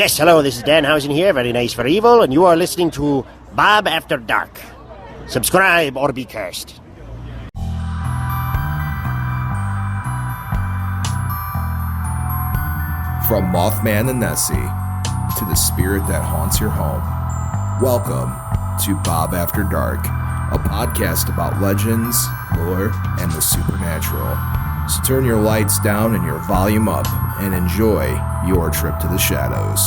Yes, hello, this is Danhausen here, very nice for evil, and you are listening to Bob After Dark. Subscribe or be cursed. From Mothman and Nessie to the spirit that haunts your home, welcome to Bob After Dark, a podcast about legends, lore, and the supernatural. So turn your lights down and your volume up and enjoy your trip to the shadows.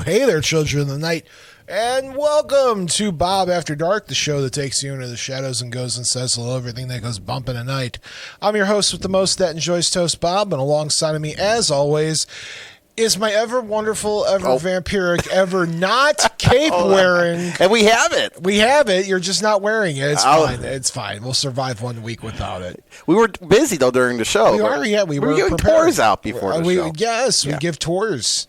Hey there, children of the night, and welcome to Bob After Dark, the show that takes you into the shadows and goes and says hello, everything that goes bumping at night. I'm your host with the most that enjoys toast, Bob, and alongside of me, as always, is my ever wonderful, ever vampiric, ever not cape-wearing. And we have it. We have it. You're just not wearing it. It's fine. It's fine. We'll survive 1 week without it. We were busy, though, during the show. We were giving prepared. tours out before the show. Yes, we give tours.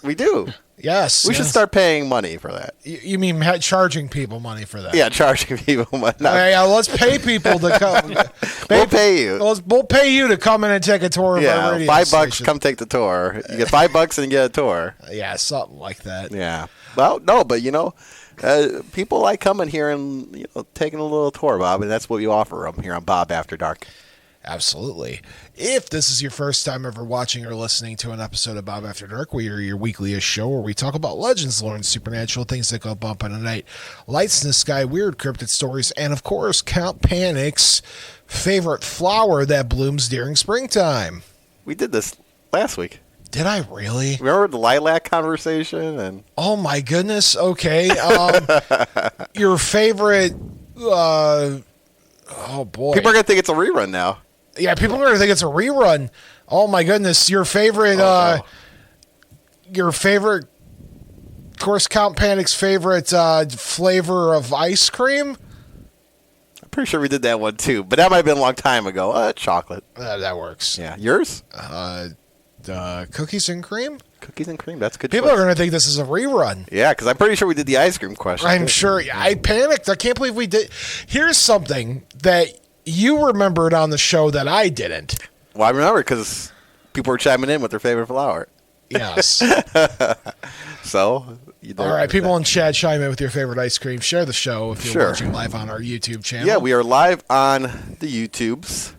We do. Yes. We should start paying money for that. You mean charging people money for that? Yeah, charging people money. No. Yeah, let's pay people to come. We'll pay you. We'll pay you to come in and take a tour of our radio $5, station. come take the tour. You get $5 and you get a tour. Yeah, something like that. Yeah. Well, no, but, people like coming here and, taking a little tour, Bob, and that's what you offer them here on Bob After Dark. Absolutely. If this is your first time ever watching or listening to an episode of Bob After Dark, we are your weekly show where we talk about legends, lore, and supernatural things that go bump in the night, lights in the sky, weird cryptid stories, and of course, Count Panic's favorite flower that blooms during springtime. We did this last week. Did I really? Remember the lilac conversation? And oh my goodness. Okay. Your favorite. Oh boy. People are gonna think it's a rerun now. Yeah, people are going to think it's a rerun. Oh, my goodness. Your favorite, of course, Count Panic's favorite flavor of ice cream? I'm pretty sure we did that one, too. But that might have been a long time ago. Chocolate. That works. Yeah. Yours? Cookies and cream? Cookies and cream. That's good. People are going to think this is a rerun. Yeah, because I'm pretty sure we did the ice cream question. I'm sure. I panicked. I can't believe we did. Here's something that you remembered on the show that I didn't. Well, I remember because people were chiming in with their favorite flower. Yes. So, all right, people in chat, chime in with your favorite ice cream. Share the show if you're watching live on our YouTube channel. Yeah, we are live on the YouTubes,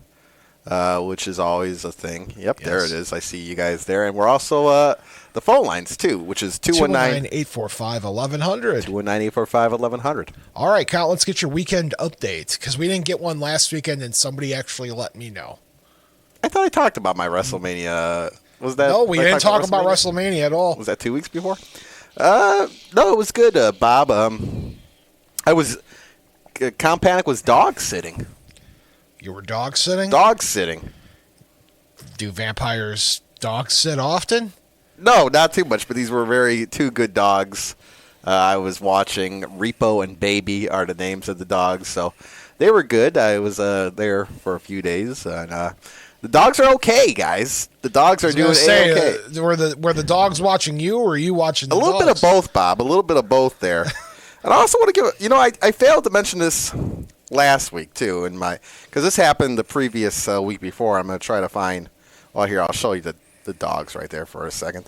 which is always a thing. Yep, yes. There it is. I see you guys there. And we're also the phone lines, too, which is 219-845-1100. 219-845-1100. All right, Count, let's get your weekend update, because we didn't get one last weekend, and somebody actually let me know. I thought I talked about my WrestleMania. Was that? No, we didn't talk about WrestleMania at all. Was that 2 weeks before? No, it was good, Bob. Count Panic was dog sitting. You were dog sitting? Dog sitting. Do vampires dog sit often? No, not too much, but these were two good dogs. I was watching. Repo and Baby are the names of the dogs, so they were good. I was there for a few days, and the dogs are okay, guys. The dogs are doing okay. Were the dogs watching you, or were you watching the dogs? A little bit of both, Bob. A little bit of both there. And I also want to give I failed to mention this last week, too, because this happened the previous week before. I'm going to try to find, here, I'll show you the dogs right there for a second.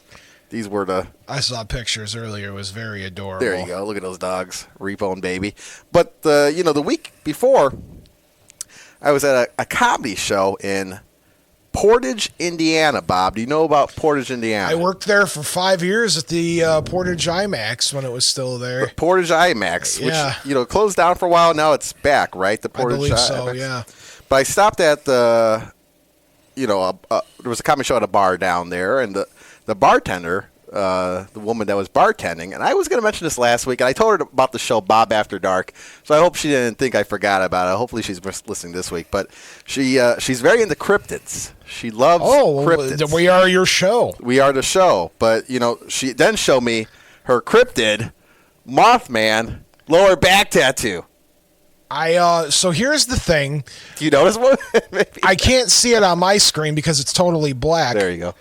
These were I saw pictures earlier. It was very adorable. There you go. Look at those dogs, Repo and Baby. But, the week before, I was at a comedy show in Portage, Indiana, Bob. Do you know about Portage, Indiana? I worked there for 5 years at the Portage IMAX when it was still there. Portage IMAX, which, closed down for a while. Now it's back, right? The Portage I believe IMAX. so, yeah. But I stopped at there was a comedy show at a bar down there, and the bartender, the woman that was bartending, and I was going to mention this last week, and I told her about the show Bob After Dark, so I hope she didn't think I forgot about it. Hopefully she's listening this week, but she's very into cryptids. She loves cryptids. We are your show. We are the show, but, she then showed me her cryptid, Mothman, lower back tattoo. So here's the thing. Do you notice one? Maybe. I can't see it on my screen because it's totally black. There you go.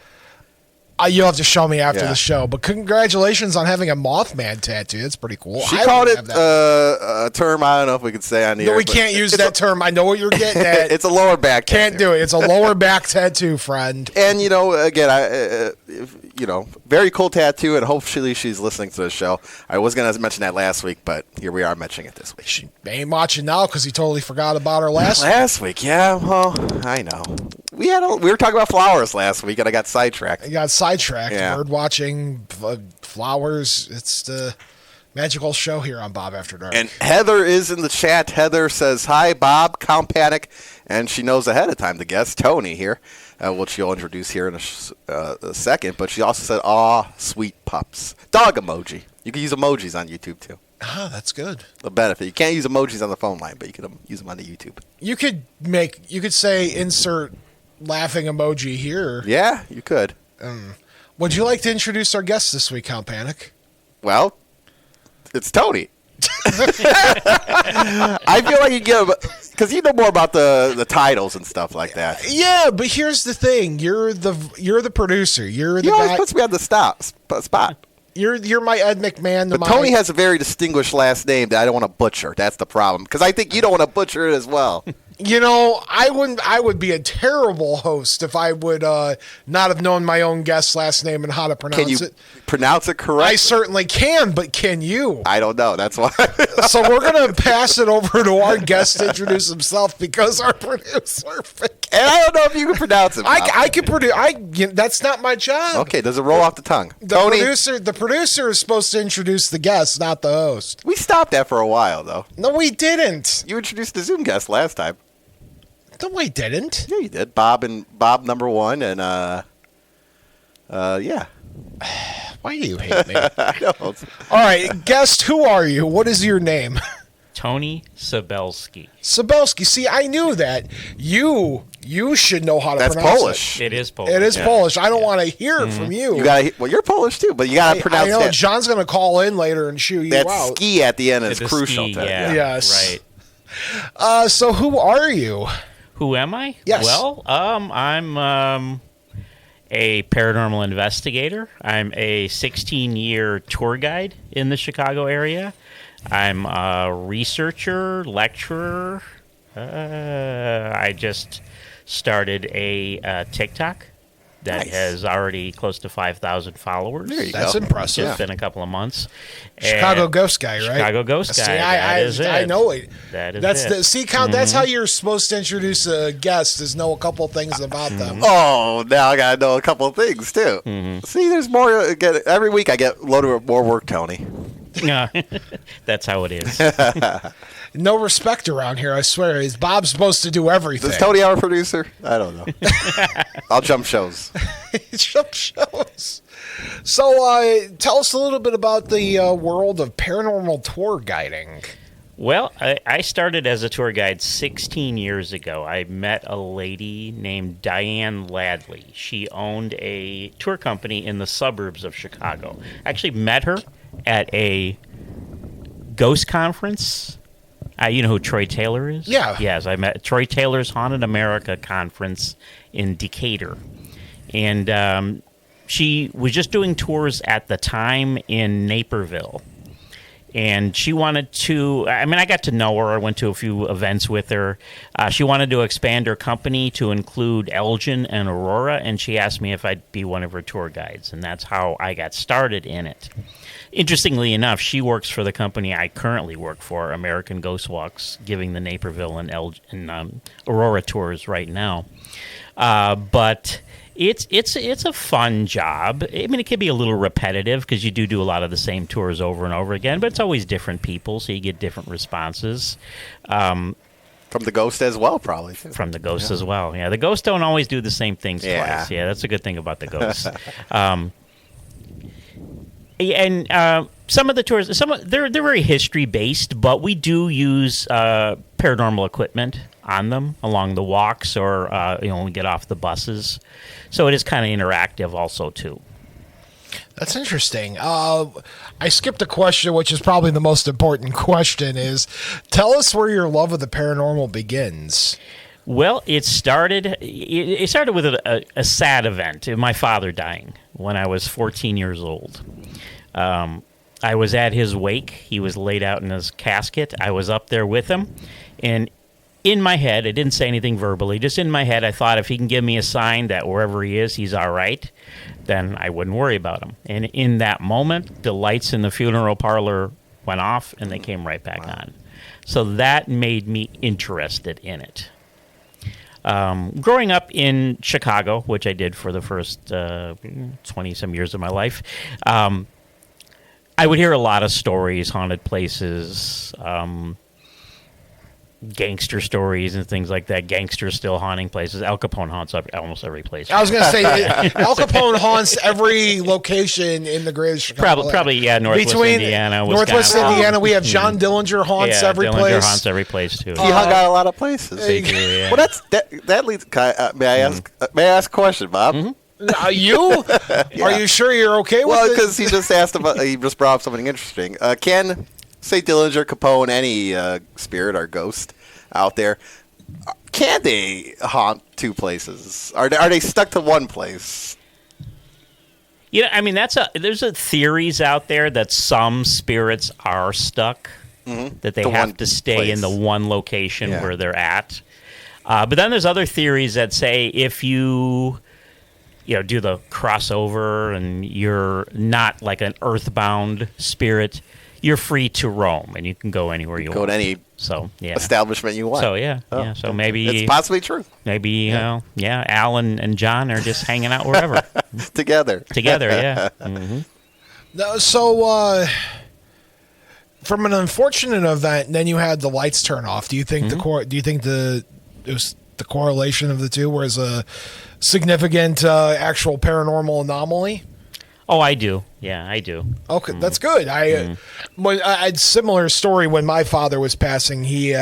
You'll have to show me after Yeah. the show. But congratulations on having a Mothman tattoo. That's pretty cool. She I called would it have that. a term I don't know if we could say on the No, air. we but can't use it's that term. I know what you're getting at. It's a lower back Can't tattoo. do it. It's a lower back tattoo, friend. And, again, very cool tattoo, and hopefully she's listening to the show. I was going to mention that last week, but here we are mentioning it this week. She ain't watching now because he totally forgot about her last week. Last week, yeah, well, I know. We were talking about flowers last week, and I got sidetracked. I got sidetracked. Yeah. Bird watching, flowers. It's the magical show here on Bob After Dark. And Heather is in the chat. Heather says, "Hi, Bob, Count Panic," and she knows ahead of time the guest, Tony, here, which she'll introduce here in a second. But she also said, "Aw, sweet pups." Dog emoji. You can use emojis on YouTube, too. That's good. The benefit. You can't use emojis on the phone line, but you can use them on the YouTube. You could say insert laughing emoji here. Yeah, you could. Would you like to introduce our guest this week, Count Panic? Well, it's Tony. I feel like you give, because you know more about the titles and stuff like that. Yeah, but here's the thing: you're the producer. You're the He always guy. puts me on the spot. You're my Ed McMahon. But Tony has a very distinguished last name that I don't want to butcher. That's the problem. Because I think you don't want to butcher it as well. I would be a terrible host if I would not have known my own guest's last name and how to pronounce Can you it. pronounce it correctly? I certainly can, but can you? I don't know. That's why. So we're going to pass it over to our guest to introduce himself because our producer. And I don't know if you can pronounce it. I can produce. That's not my job. Okay, does it roll off the tongue? Tony, The producer is supposed to introduce the guest, not the host. we stopped that for a while, though. No, we didn't. You introduced the Zoom guest last time. No, we didn't. Yeah, you did. Bob number one, and yeah. Why do you hate me? I know. All right, guest, who are you? What is your name? Tony Szabelski. Szabelski. See, I knew that. You should know how to That's pronounce Polish. It is Polish. it. It is Yeah. Polish. I don't want to hear it from you. You got well. You're Polish too, but you got to I pronounce know that. John's going to call in later and shoot you That out. ski at the end is The crucial. ski, to yeah. Yes. Right. So who are you? Who am I? Yes. Well, I'm a paranormal investigator. I'm a 16-year tour guide in the Chicago area. I'm a researcher, lecturer. I just started a TikTok that Nice. has already close to 5,000 followers. There you That's go. impressive. Just been a couple of months. Chicago And- Ghost Guy, right? Chicago Ghost See, Guy. I That is I it. know it. That is That's it. See, Count. That's how you're supposed to introduce a guest: is know a couple things about them. Oh, now I got to know a couple of things too. See, there's more. Every week I get loaded with more work, Tony. Yeah, that's how it is. No respect around here. I swear. Is Bob supposed to do everything? Is Tony our producer? I don't know. I'll jump shows. Jump shows. So, tell us a little bit about the world of paranormal tour guiding. Well, I started as a tour guide 16 years ago. I met a lady named Diane Ladley. She owned a tour company in the suburbs of Chicago. I actually met her at a ghost conference. You know who Troy Taylor is? Yeah. Yes, I met Troy Taylor's Haunted America conference in Decatur. And she was just doing tours at the time in Naperville. And she wanted to, I got to know her. I went to a few events with her. She wanted to expand her company to include Elgin and Aurora, and she asked me if I'd be one of her tour guides, and that's how I got started in it. Interestingly enough, she works for the company I currently work for, American Ghost Walks, giving the Naperville and Aurora tours right now. But it's a fun job. I mean, it can be a little repetitive because you do a lot of the same tours over and over again, but it's always different people, so you get different responses. From the ghost as well, probably. From the ghosts as well. Yeah, the ghosts don't always do the same things twice. Yeah, that's a good thing about the ghosts. And some of the tours, they're very history based, but we do use paranormal equipment on them along the walks or when we get off the buses. So it is kind of interactive also too. That's interesting. I skipped a question, which is probably the most important question, is tell us where your love of the paranormal begins. Well, it started with a sad event, my father dying when I was 14 years old. I was at his wake. He was laid out in his casket. I was up there with him, and in my head, I didn't say anything verbally, just in my head, I thought if he can give me a sign that wherever he is, he's all right, then I wouldn't worry about him. And in that moment, the lights in the funeral parlor went off, and they came right back on. So that made me interested in it. Growing up in Chicago, which I did for the first 20-some years of my life, I would hear a lot of stories, haunted places, gangster stories and things like that. Gangsters still haunting places. Al Capone haunts almost every place. I was going to say, Al Capone haunts every location in the greater Chicago. Probably, yeah, Northwest Indiana, Northwest Wisconsin. Indiana, we have John Dillinger haunts every Dillinger place. haunts every place, too. He hung out a lot of places. They do, yeah. Well, that leads. May I ask a question, Bob? You? Are you sure you're okay with Well, it? because he just brought up something interesting. Can say Dillinger, Capone, any spirit or ghost out there, can they haunt two places? Are they stuck to one place? You know, I mean, there's theories out there that some spirits are stuck, that they have to stay in the one location where they're at. But then there's other theories that say if you do the crossover and you're not like an earthbound spirit, you're free to roam and you can go anywhere you want. Go to any establishment you want. So so maybe it's possibly true. Maybe Al and John are just hanging out wherever together. Yeah. Mm-hmm. So, from an unfortunate event, then you had the lights turn off. Do you think it was the correlation of the two was a significant actual paranormal anomaly? Oh, I do. Yeah, I do. Okay, that's good. I had similar story when my father was passing. His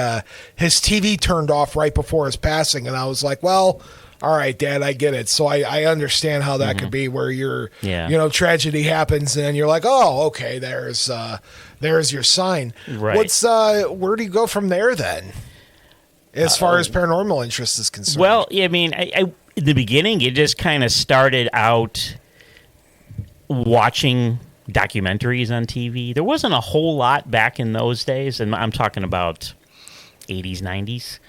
TV turned off right before his passing, and I was like, well, all right, Dad, I get it. So I understand how that could be where tragedy happens, and then you're like, oh, okay, there's your sign. Right. Where do you go from there then? As far as paranormal interest is concerned. Well, I mean, in the beginning, it just kind of started out watching documentaries on TV. There wasn't a whole lot back in those days, and I'm talking about 80s, 90s.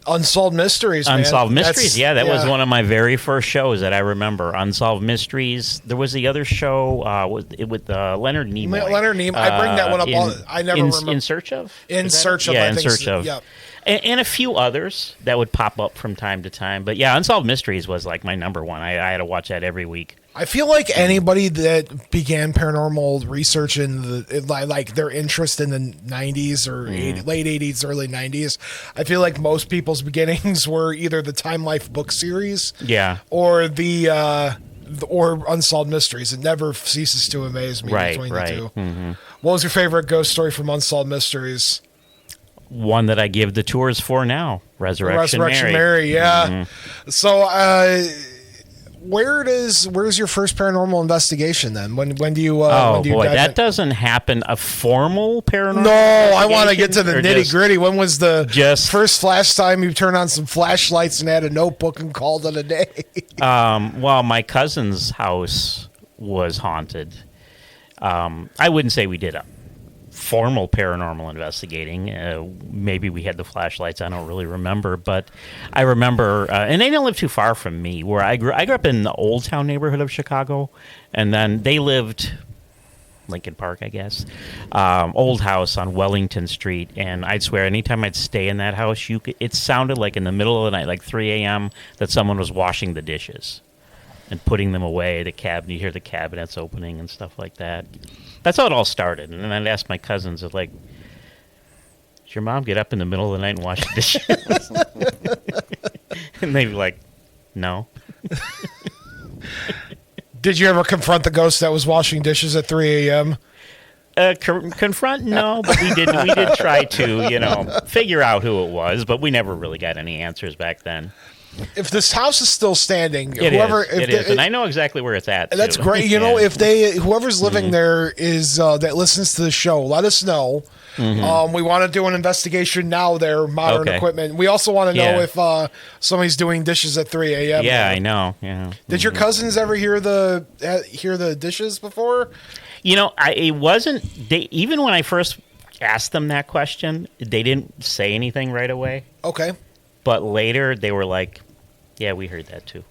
Unsolved Mysteries, man. Unsolved Mysteries, that was one of my very first shows that I remember. Unsolved Mysteries. There was the other show with Leonard Nimoy. Leonard Nimoy. I bring that one up. I never remember. In Search of? In Search of, yeah, I In think Search of. Yeah. And a few others that would pop up from time to time. But yeah, Unsolved Mysteries was like my number one. I had to watch that every week. I feel like anybody that began paranormal research like their interest in the 90s or late 80s, early 90s, I feel like most people's beginnings were either the Time Life book series or or Unsolved Mysteries. It never ceases to amaze me between the two. Mm-hmm. What was your favorite ghost story from Unsolved Mysteries? One that I give the tours for now, Resurrection Mary. Yeah. Mm-hmm. So, where's your first paranormal investigation then? When do you? That doesn't happen. A formal paranormal. No, I want to get to the nitty gritty. When was the first flash time you turned on some flashlights and had a notebook and called it a day? Well, my cousin's house was haunted. I wouldn't say we did a formal paranormal investigating. Maybe we had the flashlights. I don't really remember, but I remember, and they didn't live too far from me. Where I grew up in the Old Town neighborhood of Chicago, and then they lived Lincoln Park, I guess. Old house on Wellington Street, and I'd swear, anytime I'd stay in that house, it sounded like in the middle of the night, like 3 a.m., that someone was washing the dishes and putting them away. You hear the cabinets opening and stuff like that. That's how it all started. And then I'd ask my cousins, does your mom get up in the middle of the night and wash the dishes? And they'd be like, no. Did you ever confront the ghost that was washing dishes at 3 a.m.? Confront? No, but we did try to, figure out who it was, but we never really got any answers back then. if this house is still standing, It whoever is. It is, and I know exactly where it's at. that's too. great. You know, Yeah. if whoever's living there is that listens to the show, let us know. We want to do an investigation now. Their modern Okay. equipment. We also want to know Yeah. if somebody's doing dishes at 3 a.m. Yeah, I know. Yeah. Did your cousins ever hear the dishes before? You know, it wasn't. They even when I first asked them that question, they didn't say anything right away. Okay. But later, they were like, "Yeah, we heard that too."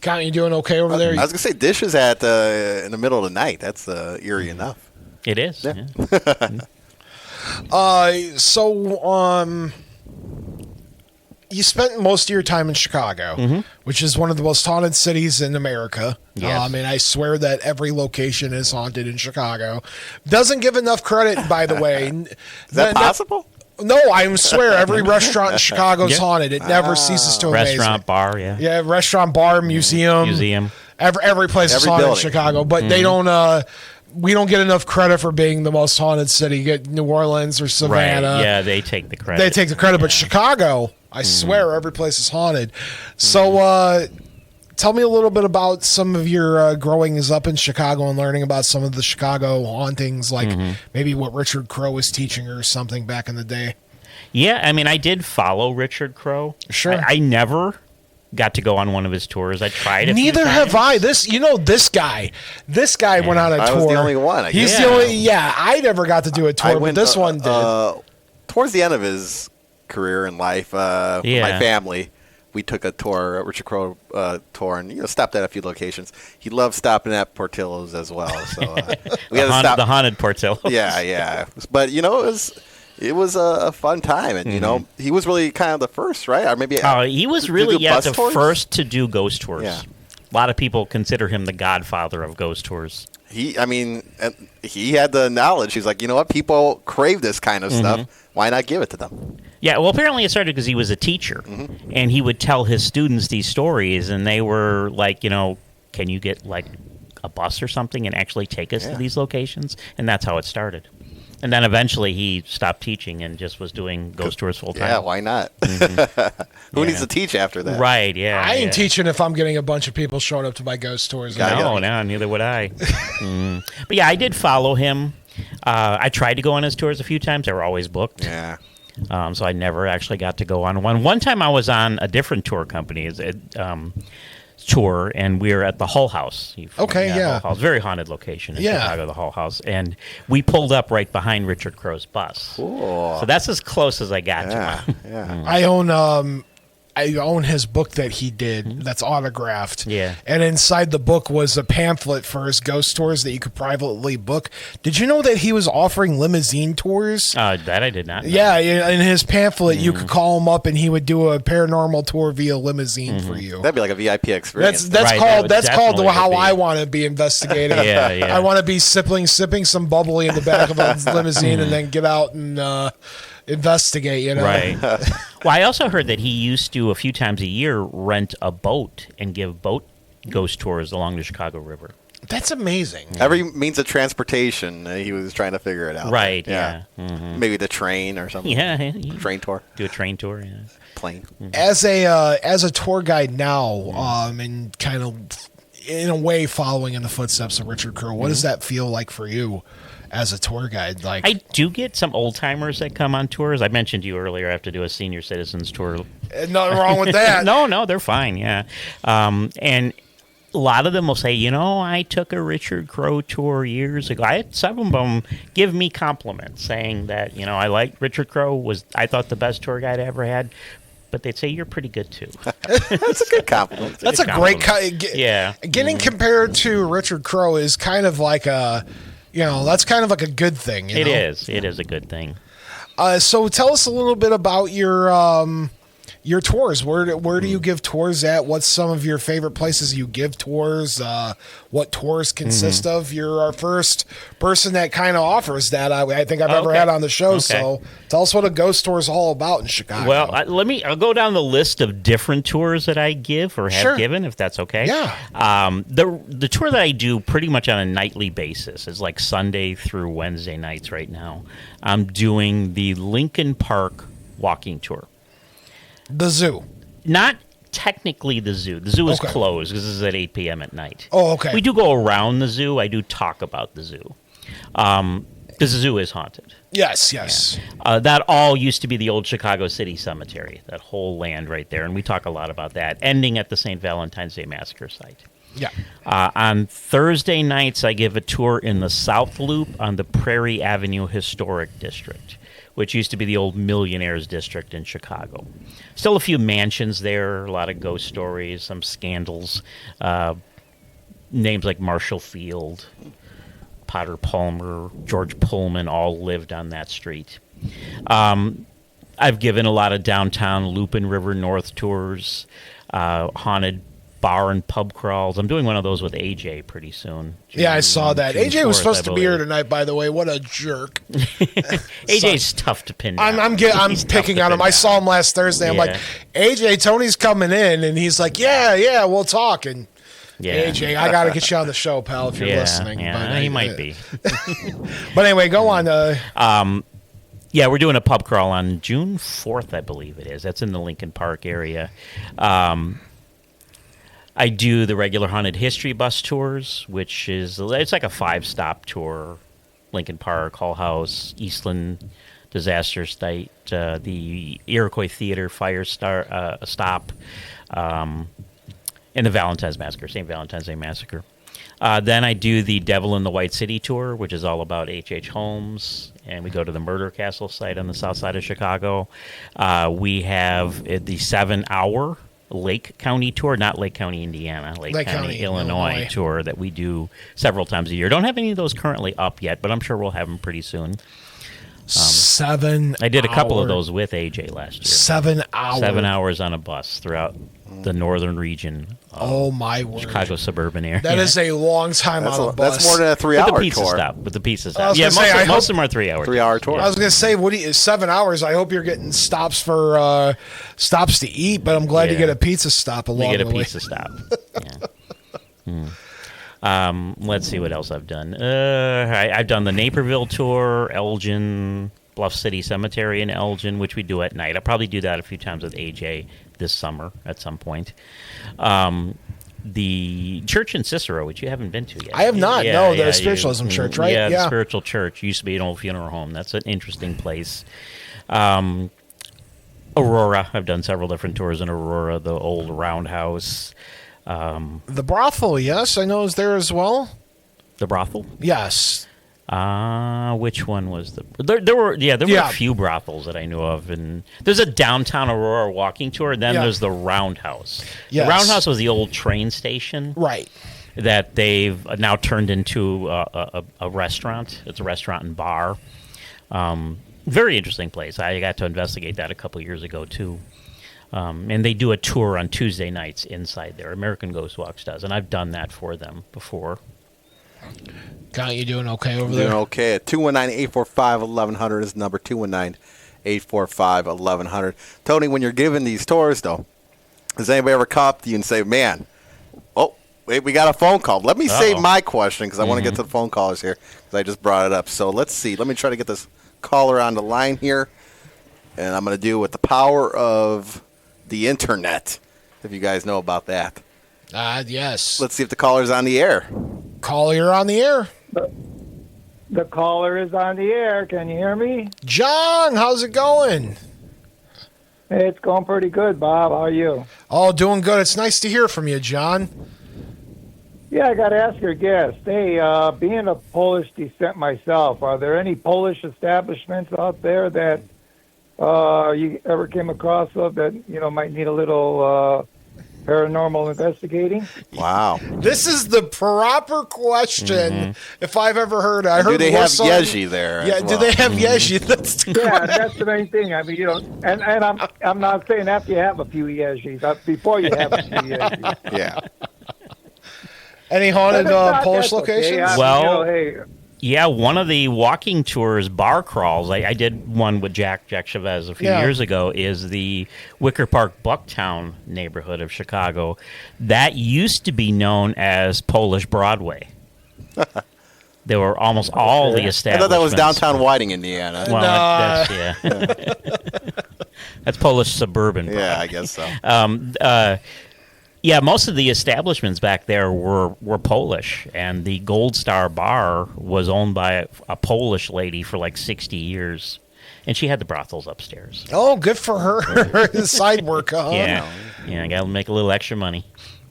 Count, you doing okay over there? I was gonna say dishes at in the middle of the night. That's eerie enough. It is. Yeah. You spent most of your time in Chicago, which is one of the most haunted cities in America. Yes. And I swear that every location is haunted in Chicago. Doesn't give enough credit, by the way. Is that possible? No, I swear every restaurant in Chicago is haunted. It never ceases to amaze Restaurant, me. bar, yeah. Yeah, restaurant, bar, museum. Museum. Every place is Every haunted in building. Chicago, but they don't. We don't get enough credit for being the most haunted city. Get New Orleans or Right. Savannah. Yeah, they take the credit. They take the credit, but Chicago, I swear, every place is haunted. So, tell me a little bit about some of your growing up in Chicago and learning about some of the Chicago hauntings, like maybe what Richard Crowe was teaching or something back in the day. Yeah, I mean, I did follow Richard Crowe. Sure. I never got to go on one of his tours. I tried. A few Neither have times. I. This guy. This guy went on a I tour. was the only one, I He's guess. the only. Yeah, I never got to do a tour, but this one did. Towards the end of his career in life, with my Yeah. family, we took a tour, a Richard Crowe tour, and stopped at a few locations. He loved stopping at Portillo's as well, so we had to stop. The haunted Portillo. Yeah. But it was a fun time, and he was really kind of the first, right? Or maybe He was to really do the bus tours? first to do ghost tours. Yeah. A lot of people consider him the godfather of ghost tours. He had the knowledge. He's like, you know what? People crave this kind of stuff. Why not give it to them? Yeah, well, apparently it started because he was a teacher, and he would tell his students these stories, and they were like, can you get like a bus or something and actually take us to these locations? And that's how it started. And then eventually he stopped teaching and just was doing ghost tours full time. Yeah, why not? Who needs to teach after that? Right, yeah. I ain't yeah. teaching if I'm getting a bunch of people showing up to my ghost tours. No, neither would I. But yeah, I did follow him. I tried to go on his tours a few times. They were always booked. Yeah. So I never actually got to go on one. One time I was on a different tour company's tour, and we were at the Hull House. Okay, yeah. Hull House, very haunted location in Yeah. Chicago, the Hull House. And we pulled up right behind Richard Crowe's bus. Cool. So that's as close as I got Yeah. to him. Yeah. I own his book that he did that's autographed. Yeah. And inside the book was a pamphlet for his ghost tours that you could privately book. Did you know that he was offering limousine tours? That I did not know. Yeah, in his pamphlet, you could call him up and he would do a paranormal tour via limousine for you. That'd be like a VIP experience. That's Right, called that called definitely how would be. I want to be investigated. Yeah, yeah. I want to be sipping some bubbly in the back of a limousine and then get out and investigate. Right. Well, I also heard that he used to, a few times a year, rent a boat and give boat ghost tours along the Chicago River. That's amazing. Every means of transportation, he was trying to figure it out. Right, yeah. Maybe the train or something. Yeah. Train tour. Do a train tour, yeah. Plane. As a tour guide now, and kind of in a way following in the footsteps of Richard Crowe, what does that feel like for you as a tour guide? Like, I do get some old timers that come on tours. I mentioned to you earlier I have to do a senior citizens tour. nothing wrong with that. No, they're fine, yeah. And a lot of them will say, I took a Richard Crowe tour years ago. I had some of them give me compliments saying that, I liked Richard Crowe, I thought the best tour guide I ever had. But they'd say you're pretty good too. That's a good compliment. That's a great Yeah. Getting compared to Richard Crowe is kind of like that's kind of like a good thing. It is. It is a good thing. So tell us a little bit about your tours. Where do you give tours at? What's some of your favorite places you give tours? What tours consist of? You're our first person that kind of offers that. I think I've ever had on the show. Okay. So tell us what a ghost tour is all about in Chicago. Well, I'll go down the list of different tours that I give or have Sure. given, if that's okay. Yeah. The tour that I do pretty much on a nightly basis is like Sunday through Wednesday nights right now. I'm doing the Lincoln Park walking tour. The zoo. Not technically the zoo. The zoo is Okay. closed because this is at 8 p.m. at night. Oh, okay. We do go around the zoo. I do talk about the zoo. Because the zoo is haunted. Yes. That all used to be the old Chicago City Cemetery, that whole land right there. And we talk a lot about that, ending at the St. Valentine's Day Massacre site. Yeah. On Thursday nights, I give a tour in the South Loop on the Prairie Avenue Historic District, which used to be the old Millionaires District in Chicago. Still a few mansions there, a lot of ghost stories, some scandals. Names like Marshall Field, Potter Palmer, George Pullman all lived on that street. I've given a lot of downtown Lupin River North tours, haunted bar and pub crawls. I'm doing one of those with AJ pretty soon. Yeah, I saw that. June AJ was 4th, supposed I to be here believe. tonight, by the way. What a jerk. AJ's tough to pin down. I'm He's tough picking to on him. pin I down. saw him last Thursday. I'm Yeah. like, AJ, Tony's coming in, and he's like, yeah, we'll talk. And Yeah. AJ, I got to get you on the show, pal, if you're listening. Yeah, But he might be. But anyway, go on. Yeah, we're doing a pub crawl on June 4th, I believe it is. That's in the Lincoln Park area. I do the regular haunted history bus tours, which is it's like a 5-stop tour. Lincoln Park, Hull House, Eastland Disaster Site, the Iroquois Theater fire stop, and the Valentine's Massacre, St. Valentine's Day Massacre. Then I do the Devil in the White City tour, which is all about H.H. Holmes, and we go to the Murder Castle site on the south side of Chicago. We have the 7-hour Lake County tour, not Lake County, Indiana, Lake County, Illinois tour that we do several times a year. Don't have any of those currently up yet, but I'm sure we'll have them pretty soon. 7 I did a couple of hour- those with AJ last year. 7 hours. 7 hours on a bus throughout the northern region of Oh, my word. Chicago suburban area. That is a long time on a bus. That's more than a with the 3-hour pizza tour. stop. With the pizza I stop. was Yeah, gonna say, I most hope- of them are 3-hour. 3-hour tour. I was going to say, what do you, 7 hours? I hope you're getting stops for stops to eat, but I'm glad you Yeah. get a pizza stop along We get the a way. pizza stop. Yeah. Let's see what else I've done. I've done the Naperville tour, Elgin, Bluff City Cemetery in Elgin, which we do at night. I'll probably do that a few times with AJ this summer at some point. The church in Cicero, which you haven't been to yet. I have not. No, the spiritualism church, right? Yeah, Yeah. the spiritual church. Used to be an old funeral home. That's an interesting place. Aurora. I've done several different tours in Aurora, the old roundhouse. The brothel, yes, I know is there as well. The brothel? Yes. Which one was the? There were Yeah. a few brothels that I knew of, and there's a downtown Aurora walking tour. Then Yeah. there's the Roundhouse. Yes. The Roundhouse was the old train station Right. that they've now turned into a restaurant. It's a restaurant and bar. Very interesting place. I got to investigate that a couple years ago too. And they do a tour on Tuesday nights inside there. American Ghost Walks does, and I've done that for them before. Count, you doing okay over Doing there? okay. At 219-845-1100 is the number 219-845-1100. Tony, when you're giving these tours, though, has anybody ever come up to you and say, man, oh, wait, we got a phone call. Let me save my question because I want to get to the phone callers here because I just brought it up. So let's see. Let me try to get this caller on the line here. And I'm going to do it with the power of the internet, if you guys know about that. Yes. Let's see if the caller's on the air. Call, you're on the air. The caller is on the air. Can you hear me? John, how's it going? Hey, it's going pretty good, Bob. How are you? Oh, doing good. It's nice to hear from you, John. Yeah, I got to ask your guest. Hey, being of Polish descent myself, are there any Polish establishments out there that you ever came across of that might need a little paranormal investigating? Wow. This is the proper question if I've ever heard. I heard Do they more have so- Yeji there? Yeah, as do well? they have Yeji? That's the Yeah, that's the main thing. I mean, and I'm not saying after you have a few Yezhis, before you have a few Yezhis. Yeah. Any haunted But if not, Polish that's okay. locations? I mean, Well- hey, Yeah, one of the walking tours, bar crawls, I did one with Jack Chavez a few Yeah. years ago, is the Wicker Park Bucktown neighborhood of Chicago. That used to be known as Polish Broadway. There were almost all the I establishments. thought that was downtown Whiting, Indiana. Well, Nah. that's, yeah. That's Polish suburban. Yeah, I guess so. Yeah, most of the establishments back there were Polish, and the Gold Star Bar was owned by a Polish lady for like 60 years, and she had the brothels upstairs. Oh, good for her. Side work, huh? Yeah, got to make a little extra money.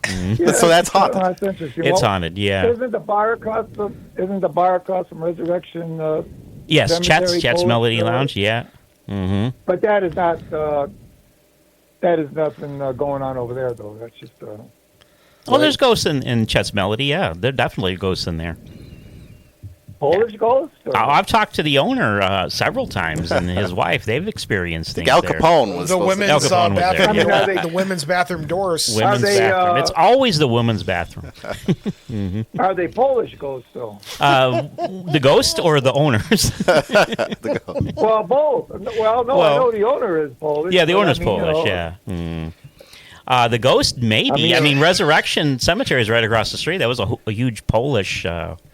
Yeah, So that's haunted. That's interesting. It's haunted, yeah. Isn't the bar across from Resurrection? Yes, Cemetery Chet's Polish, Melody Lounge, yeah. Mm-hmm. But that is not. That is nothing going on over there, though. That's just. Oh, there's ghosts in Chet's Melody, yeah. There are definitely ghosts in there. Polish ghosts? Or? I've talked to the owner several times, and his wife. They've experienced things Al there. Capone was The supposed women's Al Capone was there. bathroom. I mean, The women's bathroom doors. Women's Are they, bathroom. It's always the women's bathroom. Are they Polish ghosts, though? The ghost or the owners? Well, both. Well, no, I know the owner is Polish. Yeah, the but owner's I mean, Polish, yeah. The ghost, maybe. I mean, Resurrection Cemetery is right across the street. That was a huge Polish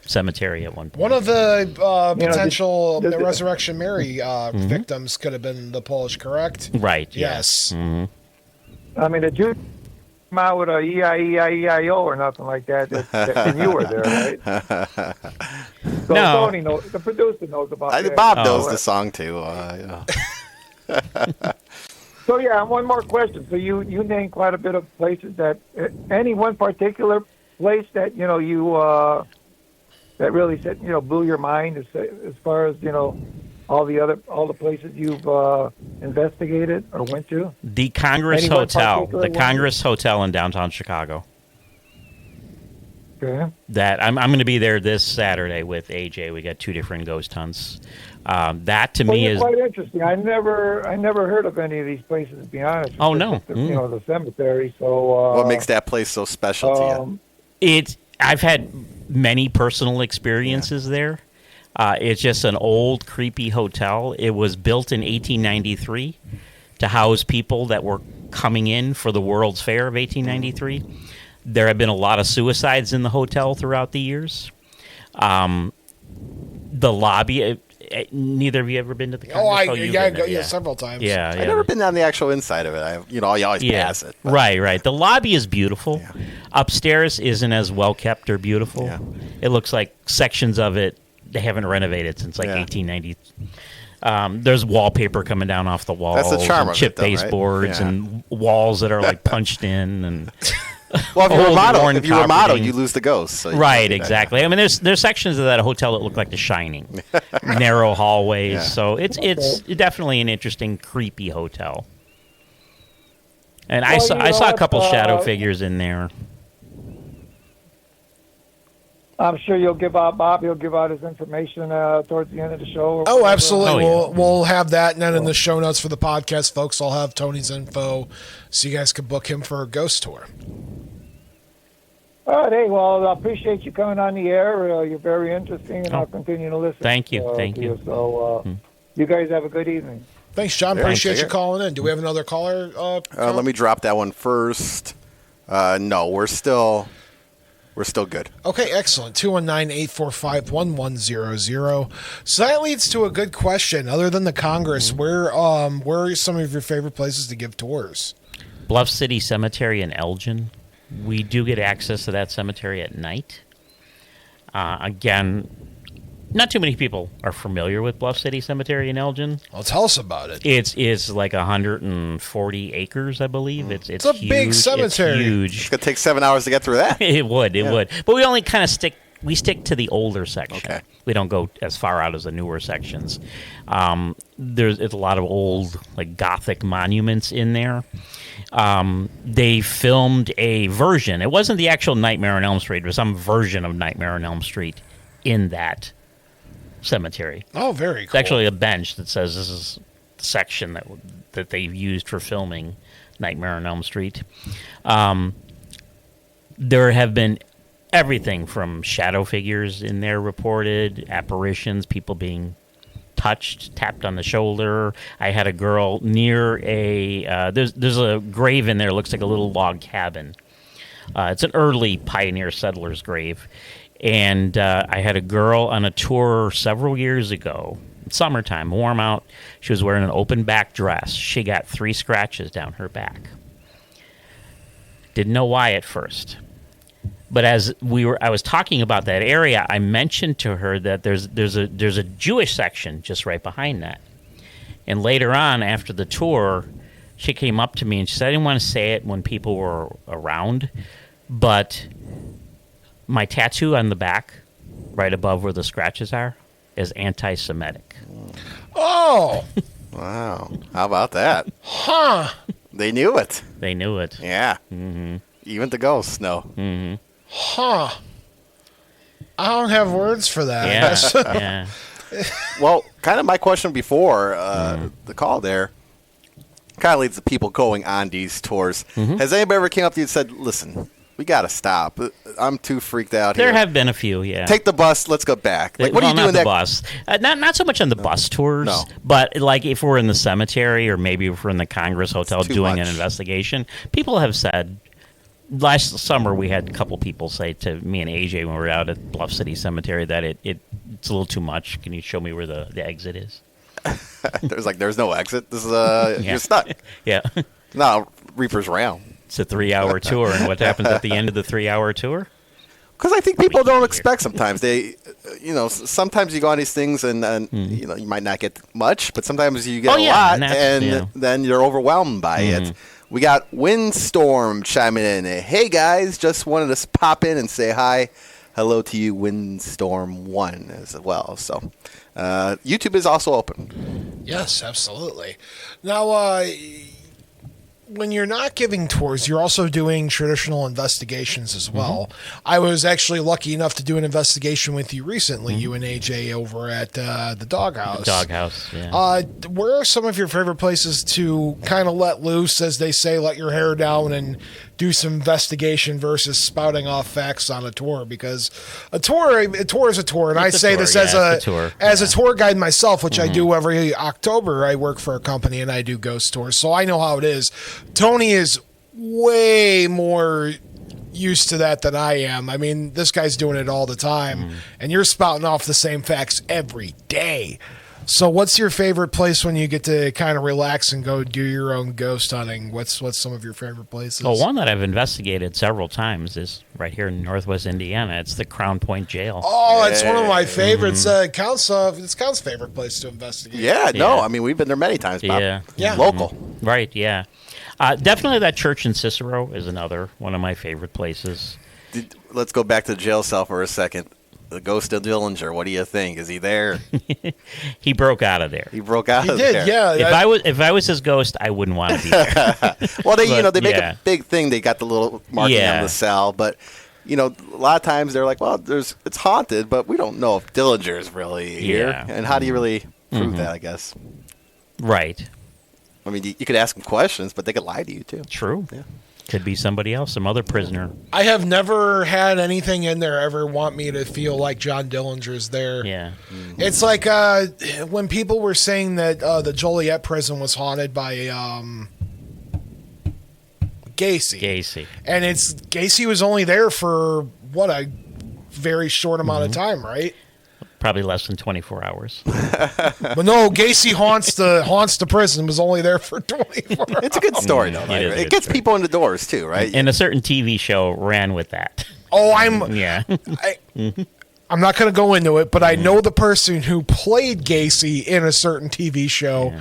cemetery at one point. One of the potential the- Resurrection Mary victims could have been the Polish, correct? Right, yeah. Yes. I mean, the Jews come out with a E-I-E-I-E-I-O or nothing like that, and you were there, right? So No. Tony knows, the producer knows about that. Bob knows the song, too. Yeah. So, yeah, one more question. So you named quite a bit of places that, any one particular place that, you, that really said, blew your mind as far as, all the places you've investigated or went to? The Congress Any one Hotel. particular The one? Congress Hotel in downtown Chicago. Okay. That I'm going to be there this Saturday with AJ. We got 2 different ghost hunts. That to me Well, is quite interesting. I never heard of any of these places, to be honest. Oh, no. Just the cemetery. So What makes that place so special to you? I've had many personal experiences there. It's just an old, creepy hotel. It was built in 1893 to house people that were coming in for the World's Fair of 1893. There have been a lot of suicides in the hotel throughout the years. The lobby. Neither of you ever been to the Congress? You've been there, several times. Yeah, I've never been on the actual inside of it. You always pass it. But. Right. The lobby is beautiful. Yeah. Upstairs isn't as well kept or beautiful. Yeah. It looks like sections of it they haven't renovated since 1890. There's wallpaper coming down off the walls. That's the charm and of chip it, though, right? baseboards Yeah. and walls that are like punched in and. Well, if you Old remodel, carpeting. you lose the ghost. So you Right, can't do that. exactly. I mean, there's sections of that hotel that look like The Shining, narrow hallways. Yeah. So it's definitely an interesting, creepy hotel. And I Well, saw a what, couple shadow figures in there. I'm sure Bob, you'll give out his information towards the end of the show. or Oh, whatever. absolutely. Oh, yeah. We'll have that, and then in the show notes for the podcast, folks, I'll have Tony's info so you guys can book him for a ghost tour. All right, hey, well, I appreciate you coming on the air. You're very interesting, and I'll continue to listen. Thank you, thank to you. So you guys have a good evening. Thanks, John. Yeah, Appreciate take you it. calling in. Do we have another caller? Let me drop that one first. No, we're still good. Okay, excellent. 219-845-1100. So that leads to a good question. Other than the Congress, where are some of your favorite places to give tours? Bluff City Cemetery in Elgin. We do get access to that cemetery at night. Again, not too many people are familiar with Bluff City Cemetery in Elgin. Well, tell us about it. It's like 140 acres, I believe. It's a big huge. cemetery. It's huge. It's gonna take 7 hours to get through that. It would. But we only kind of stick to the older section. Okay. We don't go as far out as the newer sections. It's a lot of old, like, Gothic monuments in there. They filmed a version. It wasn't the actual Nightmare on Elm Street. It was some version of Nightmare on Elm Street in that cemetery. Oh, very cool. It's actually a bench that says this is the section that they used for filming Nightmare on Elm Street. There have been everything from shadow figures in there reported, apparitions, people being touched, tapped on the shoulder. I had a girl near there's a grave in there, looks like a little log cabin. It's an early pioneer settler's grave. And I had a girl on a tour several years ago Summertime, warm out. She was wearing an open back dress. She got 3 scratches down her back. Didn't know why at first. But as I was talking about that area, I mentioned to her that there's a Jewish section just right behind that. And later on, after the tour, she came up to me and she said, I didn't want to say it when people were around, but my tattoo on the back, right above where the scratches are, is anti-Semitic. Oh! Wow. How about that? Huh. They knew it. They knew it. Yeah. Mm-hmm. Even the ghosts know. Mm-hmm. Huh. I don't have words for that. I Yeah. guess. Yeah. Well, kind of my question before the call there kind of leads to people going on these tours. Has anybody ever came up to you and said, listen, we got to stop. I'm too freaked out There here. have been a few, yeah. Take the bus. Let's go back. Like, what well, are you not doing the that? bus. Not so much on the bus tours, No. but like if we're in the cemetery or maybe if we're in the Congress Hotel too doing much. an investigation, people have said. Last summer, we had a couple people say to me and AJ when we were out at Bluff City Cemetery that it's a little too much. Can you show me where the exit is? There's no exit. This is you're stuck. Yeah. No, Reaper's Realm. It's a 3-hour tour, and what happens at the end of the 3-hour tour? Because I think people don't expect sometimes. They, sometimes you go on these things and you might not get much, but sometimes you get a lot, and then you're overwhelmed by it. We got Windstorm chiming in. Hey, guys, just wanted to pop in and say hi. Hello to you, Windstorm 1 as well. So YouTube is also open. Yes, absolutely. Now, when you're not giving tours, you're also doing traditional investigations as well. I was actually lucky enough to do an investigation with you recently, you and AJ, over at the Doghouse. Doghouse, yeah. Where are some of your favorite places to kind of let loose, as they say, let your hair down and do some investigation versus spouting off facts on a tour? Because a tour is a tour, and I say this as a tour guide myself, which I do every October. I work for a company and I do ghost tours, so I know how it is. Tony is way more used to that than I am. I mean, this guy's doing it all the time, and you're spouting off the same facts every day. So what's your favorite place when you get to kind of relax and go do your own ghost hunting? What's some of your favorite places? Well, one that I've investigated several times is right here in Northwest Indiana. It's the Crown Point Jail. Oh, it's one of my favorites. It's Count's favorite place to investigate. Yeah, no, I mean, we've been there many times, Bob. Yeah. Local. Right, yeah. Definitely that church in Cicero is another one of my favorite places. Let's go back to the jail cell for a second. The ghost of Dillinger, what do you think? Is he there? He broke out of there. He broke out of did, there. yeah. If I was his ghost, I wouldn't want to be there. Well, they But, make a big thing. They got the little marking on the cell, but a lot of times they're like, well, it's haunted, but we don't know if Dillinger is really here. Yeah. And how do you really prove that? I guess. Right. I mean, you could ask them questions, but they could lie to you too. True. Yeah. Could be somebody else, some other prisoner. I have never had anything in there ever want me to feel like John Dillinger's there. Yeah. It's like when people were saying that the Joliet prison was haunted by Gacy. And Gacy was only there for, a very short amount of time, right? Probably less than 24 hours. But no, Gacy haunts the prison, was only there for 24 hours. It's a good story, though. Right? is a It good gets story. people in the doors, too, right? And a certain TV show ran with that. Oh, Yeah. I'm not going to go into it, but I know the person who played Gacy in a certain TV show.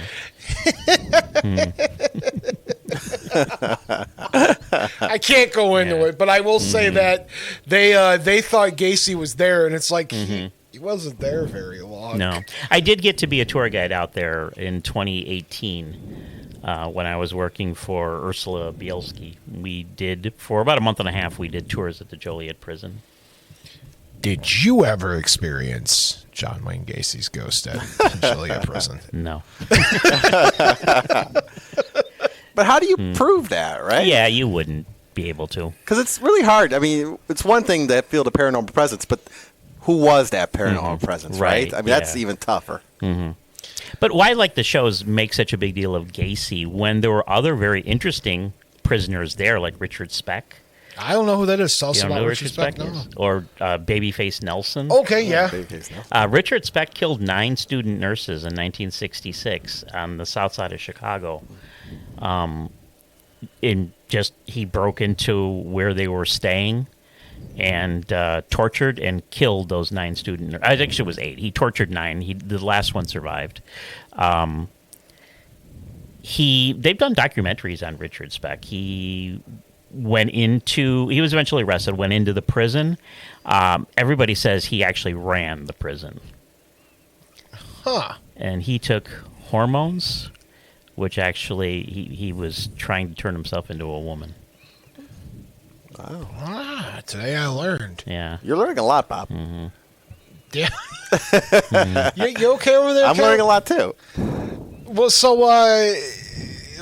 I can't go into it, but I will say that they thought Gacy was there, and it's like he wasn't there very long. No. I did get to be a tour guide out there in 2018 when I was working for Ursula Bielski. We did, for about a month and a half, we did tours at the Joliet prison. Did you ever experience John Wayne Gacy's ghost at Joliet prison? No. But how do you prove that, right? Yeah, you wouldn't be able to. Because it's really hard. I mean, it's one thing to feel the paranormal presence, but who was that paranormal presence, right? Right, I mean, that's even tougher. But why, like, the shows make such a big deal of Gacy when there were other very interesting prisoners there, like Richard Speck? I don't know who that is. Tell us You don't know about who Richard Speck. No. is? Or Babyface Nelson? Okay, yeah. Richard Speck killed 9 student nurses in 1966 on the south side of Chicago. He broke into where they were staying and tortured and killed those 9 student nurses. Actually, it was 8. He tortured 9. The last one survived. They've done documentaries on Richard Speck. He was eventually arrested, went into the prison. Everybody says he actually ran the prison. Huh. And he took hormones, which actually he was trying to turn himself into a woman. Wow. Today I learned. Yeah. You're learning a lot, Bob. Mm-hmm. Yeah. You okay over there, I'm Ken? learning a lot, too. Well, so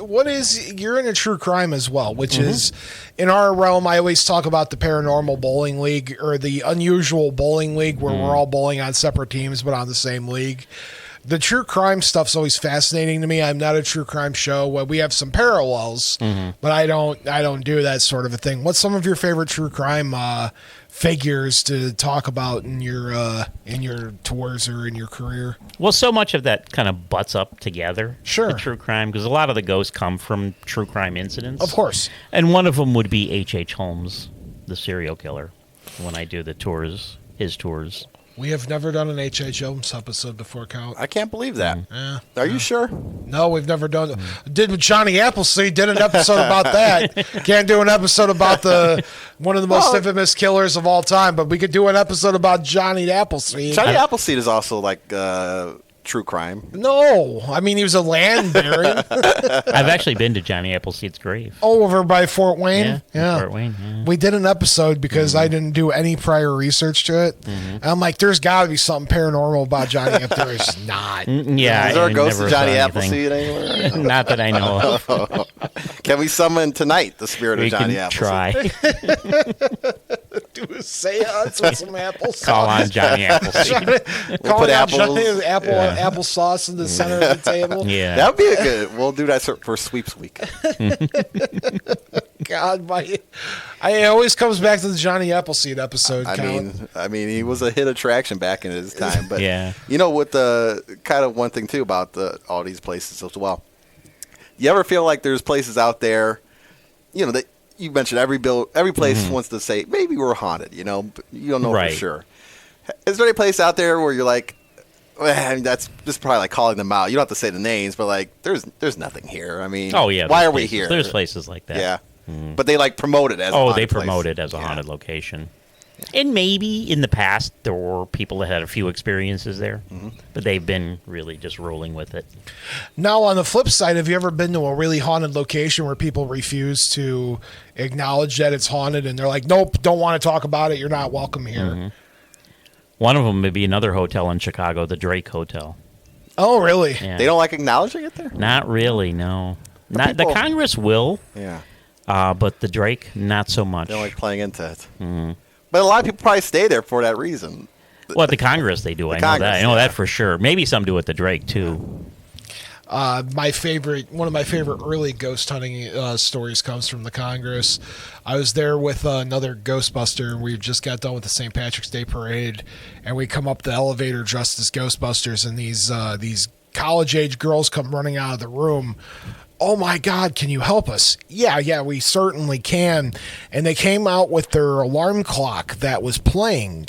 you're into true crime as well, which is in our realm. I always talk about the paranormal bowling league or the unusual bowling league where we're all bowling on separate teams but on the same league. The true crime stuff's always fascinating to me. I'm not a true crime show. Well, we have some parallels, but I don't do that sort of a thing. What's some of your favorite true crime figures to talk about in your tours or in your career? Well, so much of that kind of butts up together. Sure. The true crime, because a lot of the ghosts come from true crime incidents. Of course. And one of them would be H.H. Holmes, the serial killer, when I do the tours, his tours. We have never done an H.H. Holmes episode before, Count. I can't believe that. Yeah. Are you sure? No, we've never done it. Did with Johnny Appleseed, did an episode about that. Can't do an episode about one of the most infamous killers of all time, but we could do an episode about Johnny Appleseed. Johnny Appleseed is also like true crime. No, I mean he was a land baron. I've actually been to Johnny Appleseed's grave. Oh, over by Fort Wayne? Yeah. Fort Wayne, yeah. We did an episode because I didn't do any prior research to it. And I'm like, there's got to be something paranormal about Johnny If there's not. Yeah. Is there a ghost never of Johnny saw anything. Appleseed anywhere? Not that I know of. Can we summon tonight the spirit We of Johnny can Appleseed? try. Do a seance with some apples. Call on Johnny Appleseed. Calling put out Johnny, apples. applesauce in the center of the table. Yeah. That would be a good. We'll do that for sweeps week. God, it always comes back to the Johnny Appleseed episode. I Count. mean, he was a hit attraction back in his time. But Yeah. you know what? The kind of one thing too about all these places as well. You ever feel like there's places out there, that you mentioned every place wants to say maybe we're haunted. But you don't know Right. for sure. Is there any place out there where you're like, well, that's just probably like calling them out. You don't have to say the names, but like, there's nothing here. I mean, Oh, yeah. why there's are we places- here? There's places like that. Yeah, but they like promote it as. a Oh, haunted they place. promote it as a Yeah. haunted location. And maybe in the past there were people that had a few experiences there, but they've been really just rolling with it. Now, on the flip side, have you ever been to a really haunted location where people refuse to acknowledge that it's haunted and they're like, nope, don't want to talk about it. You're not welcome here. One of them would be another hotel in Chicago, the Drake Hotel. Oh, really? Yeah. They don't like acknowledging it there. Not really, no. Not people- the Congress will, Yeah, but the Drake not so much. they don't like playing into it. But a lot of people probably stay there for that reason. Well, at the Congress they do. I know Congress, that. I know yeah. that for sure. Maybe some do at the Drake too. One of my favorite early ghost hunting stories comes from the Congress. I was there with another Ghostbuster, and we just got done with the St. Patrick's Day parade, and we come up the elevator dressed as Ghostbusters, and these college-age girls come running out of the room. Oh my God, can you help us? Yeah, we certainly can. And they came out with their alarm clock that was playing.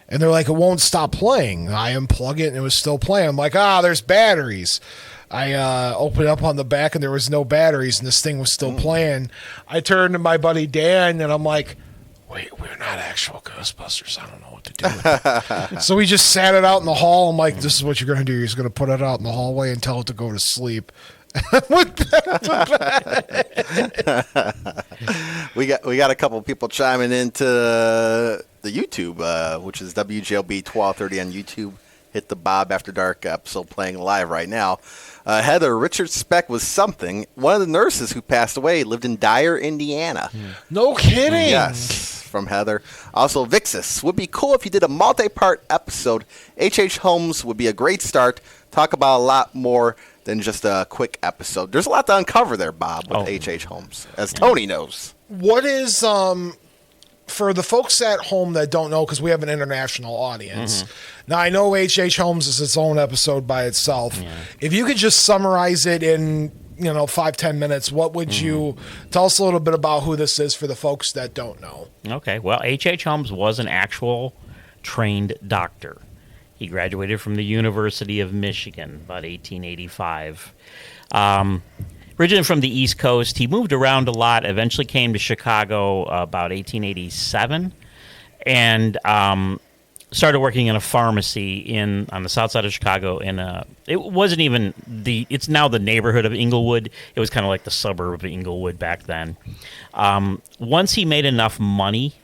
And they're like, it won't stop playing. I unplug it and it was still playing. I'm like, there's batteries. I opened up on the back and there was no batteries and this thing was still playing. I turned to my buddy Dan and I'm like, wait, we're not actual Ghostbusters. I don't know what to do with it. So we just sat it out in the hall. I'm like, this is what you're going to do. You're just going to put it out in the hallway and tell it to go to sleep. We got a couple people chiming into the YouTube, which is WGLB 1230 on YouTube. Hit the Bob After Dark episode playing live right now. Heather, Richard Speck was something. One of the nurses who passed away lived in Dyer, Indiana. No kidding. Yes, from Heather. Also, Vixis, would be cool if you did a multi-part episode. H.H. Holmes would be a great start. Talk about a lot more than just a quick episode. There's a lot to uncover there, Bob, with H.H. Holmes, as Tony knows. What is for the folks at home that don't know, because we have an international audience. Now, I know H.H. Holmes is its own episode by itself. Yeah. If you could just summarize it in 5-10 minutes, what would you tell us a little bit about who this is for the folks that don't know? Okay. Well, H.H. Holmes was an actual trained doctor. He graduated from the University of Michigan about 1885. Originally from the East Coast, he moved around a lot, eventually came to Chicago about 1887, and started working in a pharmacy on the south side of Chicago. It wasn't even it's now the neighborhood of Inglewood. It was kind of like the suburb of Inglewood back then. Once he made enough money,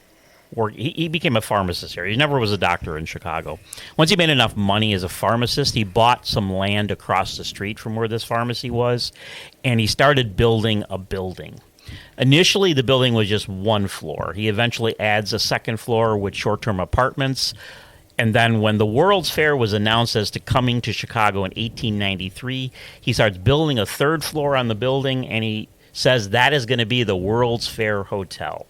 he became a pharmacist here. He never was a doctor in Chicago. Once he made enough money as a pharmacist, he bought some land across the street from where this pharmacy was, and he started building a building. Initially, the building was just one floor. He eventually adds a second floor with short-term apartments. And then when the World's Fair was announced as to coming to Chicago in 1893, he starts building a third floor on the building, and he says that is going to be the World's Fair Hotel.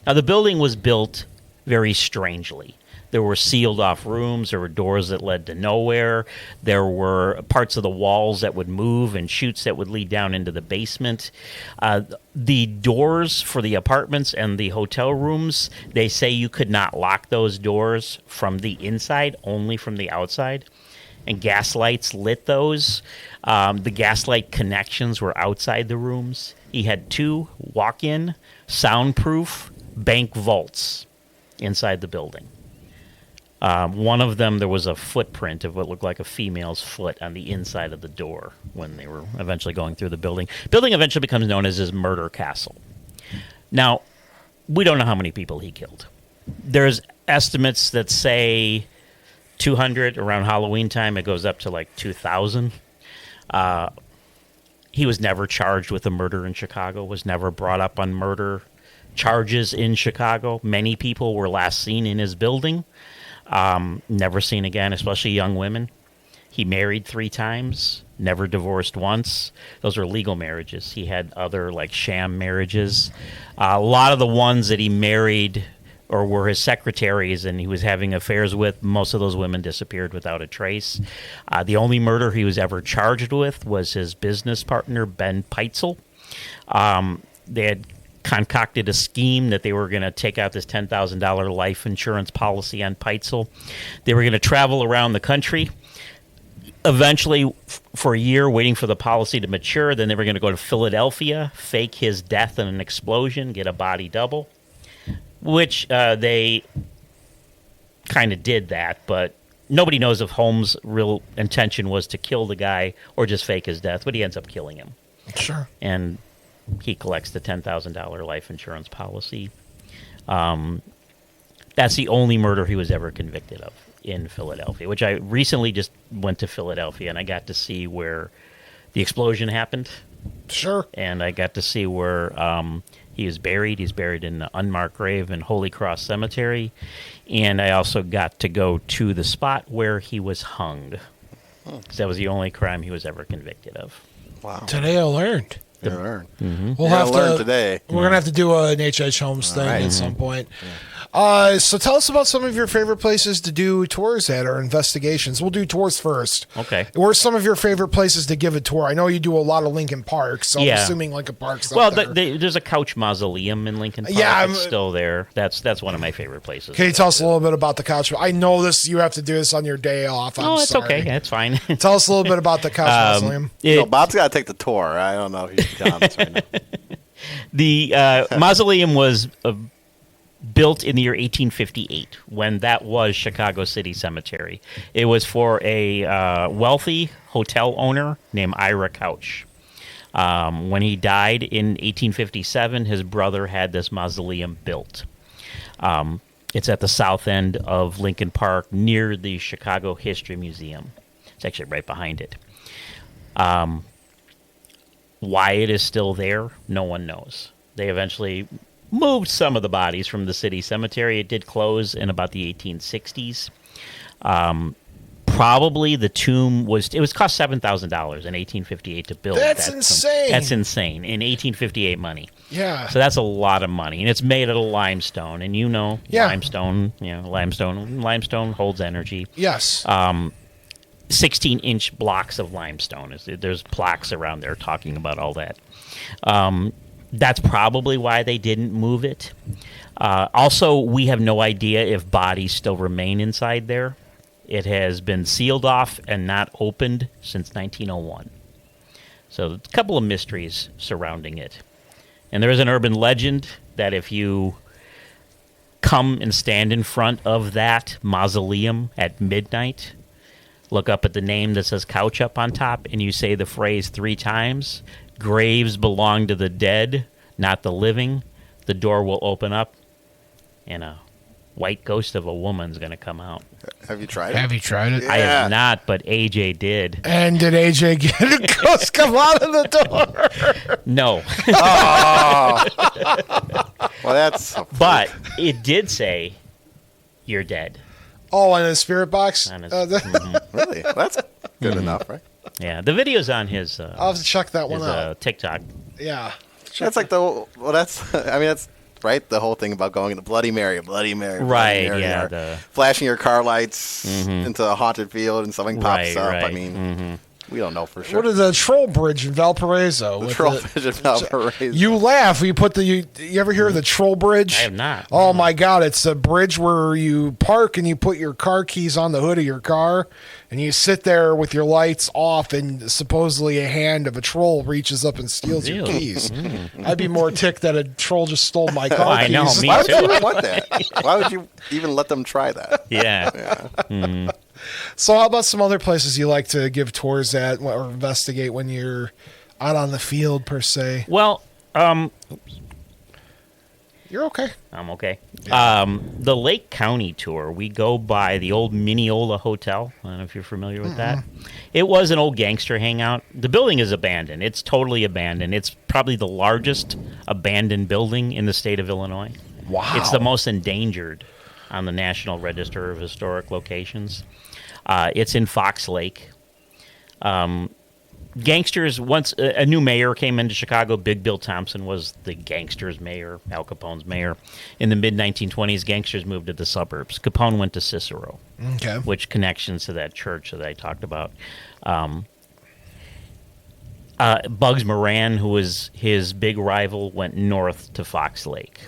Now, the building was built very strangely. There were sealed-off rooms. There were doors that led to nowhere. There were parts of the walls that would move and chutes that would lead down into the basement. The doors for the apartments and the hotel rooms, they say you could not lock those doors from the inside, only from the outside. And gas lights lit those. The gaslight connections were outside the rooms. He had 2 walk-in, soundproof bank vaults inside the building. One of them, there was a footprint of what looked like a female's foot on the inside of the door when they were eventually going through the building. Building eventually becomes known as his murder castle. Now, we don't know how many people he killed. There's estimates that say 200 around Halloween time. It goes up to like 2,000. He was never charged with a murder in Chicago, was never brought up on murder charges in Chicago. Many people were last seen in his building. Never seen again, especially young women. He married 3 times, never divorced once. Those were legal marriages. He had other like sham marriages. A lot of the ones that he married or were his secretaries and he was having affairs with, most of those women disappeared without a trace. The only murder he was ever charged with was his business partner, Ben Peitzel. They had concocted a scheme that they were going to take out this $10,000 life insurance policy on Peitzel. They were going to travel around the country, eventually for a year, waiting for the policy to mature. Then they were going to go to Philadelphia, fake his death in an explosion, get a body double, which they kind of did that, but nobody knows if Holmes' real intention was to kill the guy or just fake his death, but he ends up killing him. Sure. And he collects the $10,000 life insurance policy. That's the only murder he was ever convicted of in Philadelphia, which I recently just went to Philadelphia, and I got to see where the explosion happened. Sure. And I got to see where he is buried. He's buried in an unmarked grave in Holy Cross Cemetery. And I also got to go to the spot where he was hung. Because that was the only crime he was ever convicted of. Wow. Today I learned. You learn. We'll You're have gonna learn to today. We're gonna have to do an H.H. Holmes thing right. at some point. So tell us about some of your favorite places to do tours at or investigations. We'll do tours first. Okay. Where's some of your favorite places to give a tour? I know you do a lot of Lincoln Park, so I'm assuming Lincoln Park's up well, there. there's a couch mausoleum in Lincoln Park. Yeah, it's still there. That's one of my favorite places. Can you tell us a little bit about the couch? I know this. You have to do this on your day off. I'm it's sorry. okay. That's fine. Tell us a little bit about the couch mausoleum. So Bob's got to take the tour. I don't know if you can tell us right now. The mausoleum was built in the year 1858 when that was Chicago City Cemetery. It was for a wealthy hotel owner named Ira Couch. When he died in 1857, his brother had this mausoleum built. It's at the south end of Lincoln Park near the Chicago History Museum. It's actually right behind it. Why it is still there, no one knows. They eventually moved some of the bodies from the city cemetery. It did close in about the 1860s. Probably the tomb was cost $7,000 in 1858 to build. That's that tomb. insane. That's insane in 1858 money. Yeah. So that's a lot of money, and it's made out of limestone. And Yeah. limestone holds energy. Yes. 16-inch blocks of limestone. There's plaques around there talking about all that. That's probably why they didn't move it. Also, we have no idea if bodies still remain inside there. It has been sealed off and not opened since 1901. So a couple of mysteries surrounding it. And there is an urban legend that if you come and stand in front of that mausoleum at midnight, look up at the name that says couch up on top, and you say the phrase 3 times, graves belong to the dead, not the living, the door will open up, and a white ghost of a woman's going to come out. Have you tried it? Have you tried it? I have not, but AJ did. And did AJ get a ghost come out of the door? No. Well, that's... But it did say, you're dead. Oh, on the spirit box? On his- Really? That's good enough, right? Yeah, the video's on his, I'll have to check that one out. TikTok. Yeah. That's like that's right. The whole thing about going into Bloody Mary, Bloody Mary, Bloody Right, Mary, yeah, or flashing your car lights into a haunted field and something pops up. I mean, we don't know for sure. What is the troll bridge in Valparaiso? The troll bridge in Valparaiso. You laugh. You ever hear of the troll bridge? I have not. Oh my God! It's a bridge where you park and you put your car keys on the hood of your car, and you sit there with your lights off, and supposedly a hand of a troll reaches up and steals your Really? keys. I'd be more ticked that a troll just stole my car I know, keys. me Why would too. you want that? Why would you even let them try that? Yeah. So, how about some other places you like to give tours at or investigate when you're out on the field, per se? Well, You're okay. I'm okay. The Lake County tour, we go by the old Mineola Hotel. I don't know if you're familiar with that. It was an old gangster hangout. The building is abandoned. It's totally abandoned. It's probably the largest abandoned building in the state of Illinois. Wow. It's the most endangered on the National Register of Historic Locations. It's in Fox Lake. Gangsters, once a new mayor came into Chicago, Big Bill Thompson was the gangsters' mayor, Al Capone's mayor. In the mid-1920s, gangsters moved to the suburbs. Capone went to Cicero, Okay. which connections to that church that I talked about. Bugs Moran, who was his big rival, went north to Fox Lake.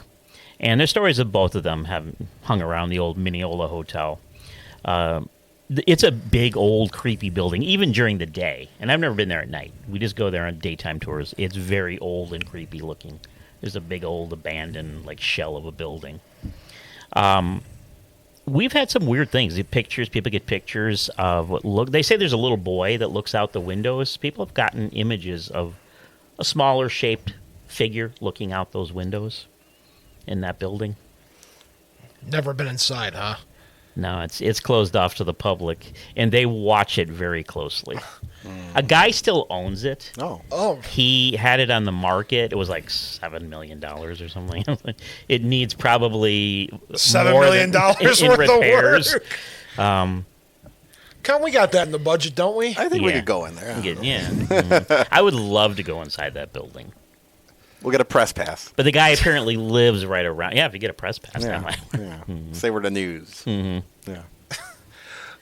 And there's stories of both of them having hung around the old Mineola Hotel. It's a big, old, creepy building, even during the day. And I've never been there at night. We just go there on daytime tours. It's very old and creepy looking. There's a big, old, abandoned, shell of a building. We've had some weird things. People get pictures of what look. They say there's a little boy that looks out the windows. People have gotten images of a smaller shaped figure looking out those windows in that building. Never been inside, huh? No, it's closed off to the public, and they watch it very closely. A guy still owns it. Oh. He had it on the market. It was like $7 million or something. It needs probably $7 more million in worth of repairs. work. We got that in the budget, don't we? I think we Yeah. could go in there. Yeah. Mhm. I would love to go inside that building. We'll get a press pass. But the guy apparently lives right around. Yeah, if you get a press pass, that Yeah. might. Yeah. Say we're the news. Yeah.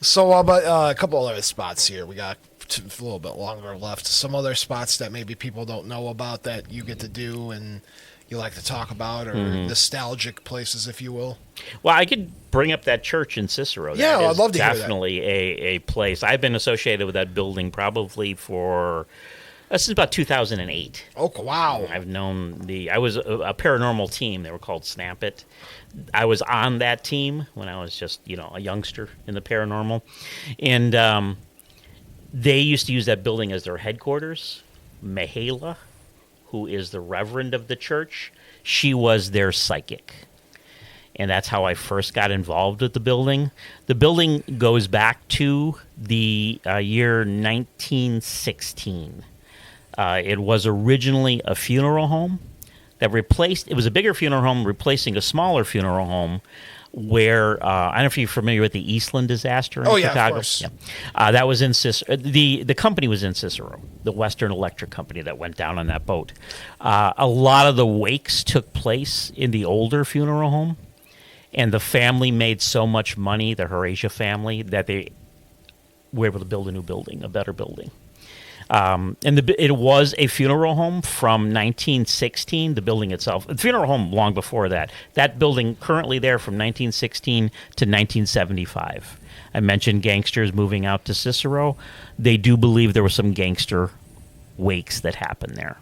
So, about a couple other spots here. We got a little bit longer left. Some other spots that maybe people don't know about that you get to do and you like to talk about, or nostalgic places, if you will. Well, I could bring up that church in Cicero. Yeah, That I'd is love to hear that. definitely a place. I've been associated with that building probably for since about 2008. Oh, wow. I've known I was a paranormal team. They were called Snap It. I was on that team when I was just, a youngster in the paranormal. And they used to use that building as their headquarters. Mahala, who is the reverend of the church, she was their psychic. And that's how I first got involved with the building. The building goes back to the year 1916. It was originally a funeral home that it was a bigger funeral home replacing a smaller funeral home, where I don't know if you're familiar with the Eastland disaster in Oh, yeah, of Chicago. course. That was in Cicero. The company was in Cicero, the Western Electric Company that went down on that boat. A lot of the wakes took place in the older funeral home, and the family made so much money, the Horatia family, that they were able to build a new building, a better building. It was a funeral home from 1916, the building itself. The funeral home long before that. That building currently there from 1916 to 1975. I mentioned gangsters moving out to Cicero. They do believe there were some gangster wakes that happened there.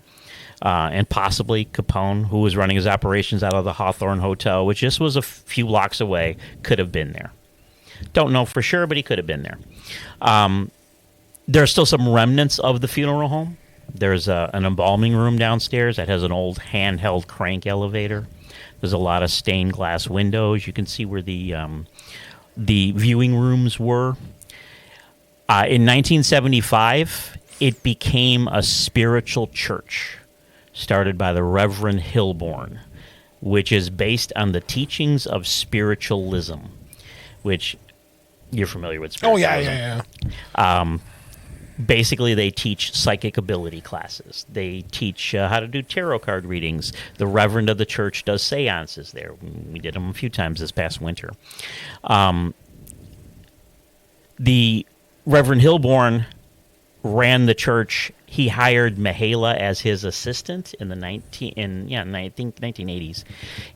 And possibly Capone, who was running his operations out of the Hawthorne Hotel, which just was a few blocks away, could have been there. Don't know for sure, but he could have been there. There are still some remnants of the funeral home. There's an embalming room downstairs that has an old handheld crank elevator. There's a lot of stained glass windows. You can see where the viewing rooms were. In 1975, it became a spiritual church started by the Reverend Hilborn, which is based on the teachings of spiritualism, which you're familiar with spiritualism. Yeah. Basically, they teach psychic ability classes. They teach how to do tarot card readings. The Reverend of the church does seances there. We did them a few times this past winter. The Reverend Hilborn ran the church. He hired Mihaela as his assistant in the 1980s,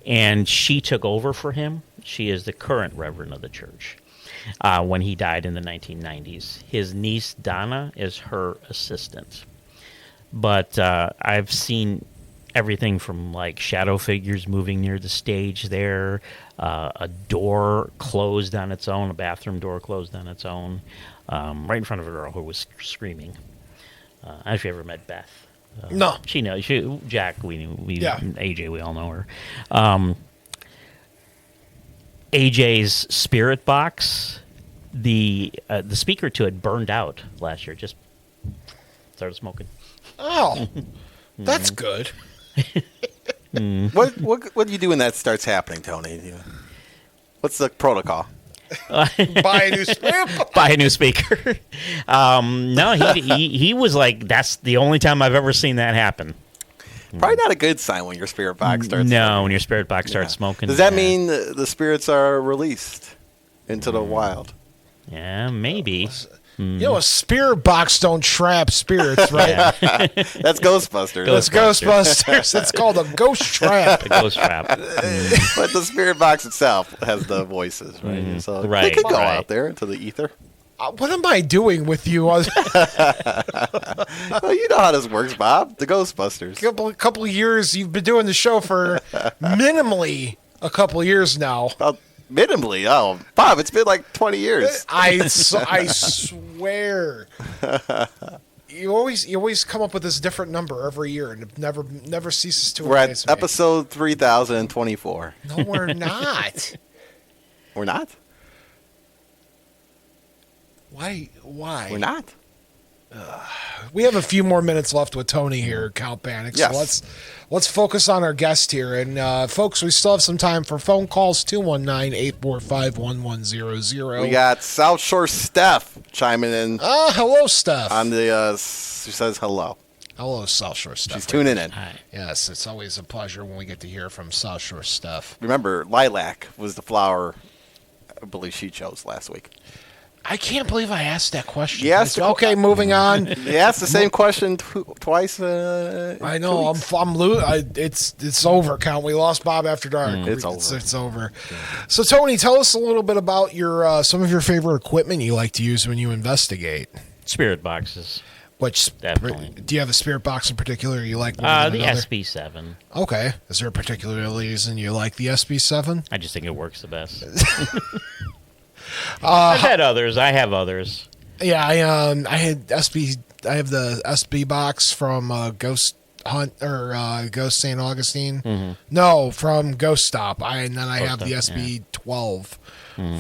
and she took over for him. She is the current Reverend of the church. When he died in the 1990s. His niece, Donna, is her assistant. But I've seen everything from, like, shadow figures moving near the stage there, a door closed on its own, a bathroom door closed on its own, right in front of a girl who was screaming. I don't know if you ever met Beth. No. She knows. Jack, Yeah. AJ, we all know her. AJ's spirit box, the speaker to it burned out last year. Just started smoking. Oh, that's good. What do you do when that starts happening, Tony? What's the protocol? Buy a new speaker. Buy a new speaker. No, he was like, that's the only time I've ever seen that happen. Probably not a good sign when your spirit box starts. No, when your spirit box starts smoking. Does that mean the spirits are released into the wild? Yeah, maybe. You know, a spirit box don't trap spirits, right? That's Ghostbusters. That's Ghostbusters. It's called a ghost trap. A ghost trap. But the spirit box itself has the voices, right? So they Right, could go right. out there into the ether. What am I doing with you? Well, you know how this works, Bob. The Ghostbusters. couple of years. You've been doing the show for minimally a couple of years now. Minimally. Oh, Bob, it's been like 20 years. I swear. You always come up with this different number every year, and it never ceases to We're amaze at me. episode 3024. No, we're not. We're not? Why? We're not? We have a few more minutes left with Tony here, Count Panic. Yes. So let's focus on our guest here. And folks, we still have some time for phone calls, 219-845-1100. We got South Shore Steph chiming in Hello, Steph. on the, she says hello. Hello, South Shore Steph. She's tuning in. Yes, it's always a pleasure when we get to hear from South Shore Steph. Remember, lilac was the flower I believe she chose last week. I can't believe I asked that question. Yes. Okay, moving on. They asked the same question twice. I know. It's over, Count. We lost Bob after dark. It's over. It's over. So, Tony, tell us a little bit about your some of your favorite equipment you like to use when you investigate. Spirit boxes. Which Definitely. do you have a spirit box in particular you like? more than The another? SB7. Okay. Is there a particular reason you like the SB7? I just think it works the best. I've had others. I have others. Yeah, I had SB. I have the SB box from Ghost Hunt or Ghost St. Augustine. Mm-hmm. No, from Ghost Stop. And then I have the Stop, SB 12.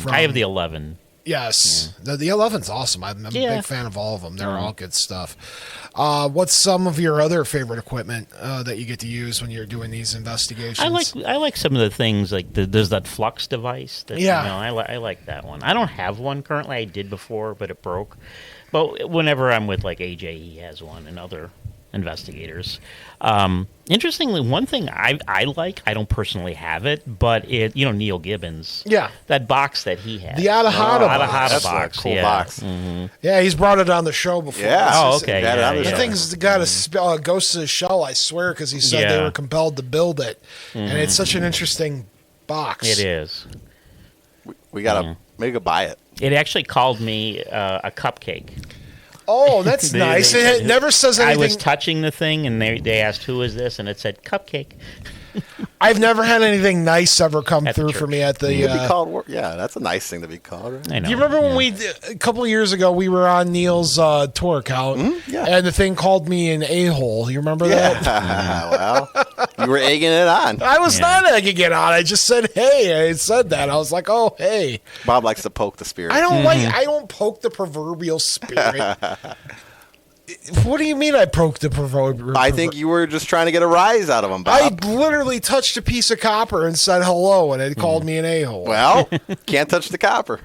I have the 11. Yes, the 11's awesome. I'm a big fan of all of them. They're all good stuff. What's some of your other favorite equipment that you get to use when you're doing these investigations? I like some of the things like there's that flux device. That, I like that one. I don't have one currently. I did before, but it broke. But whenever I'm with like AJ, he has one, and other investigators. Interestingly, one thing I like, I don't personally have it, but Neil Gibbons. Yeah. That box that he has. The Adahata box. That's box. a cool box. Mm-hmm. Yeah, he's brought it on the show before. Yeah. Oh, okay. The thing's got a ghost of the shell, I swear, because he said they were compelled to build it. And it's such an interesting box. It is. We got to maybe buy it. It actually called me a cupcake. Oh, that's nice. It never says anything. I was touching the thing, and they asked, who is this? And it said, cupcake. I've never had anything nice ever come At through the for me at the... Be called, that's a nice thing to be called, right? I know. Do you remember when a couple of years ago, we were on Neil's tour account, Yeah. and the thing called me an a-hole? You remember that? Well, you were egging it on. I was not egging it on. I just said, hey. I said that. I was like, oh, hey. Bob likes to poke the spirit. I don't poke the proverbial spirit. What do you mean I poked the proverbial? I think you were just trying to get a rise out of him, I Bob. literally touched a piece of copper and said hello, and it called me an a-hole. Well, can't touch the copper.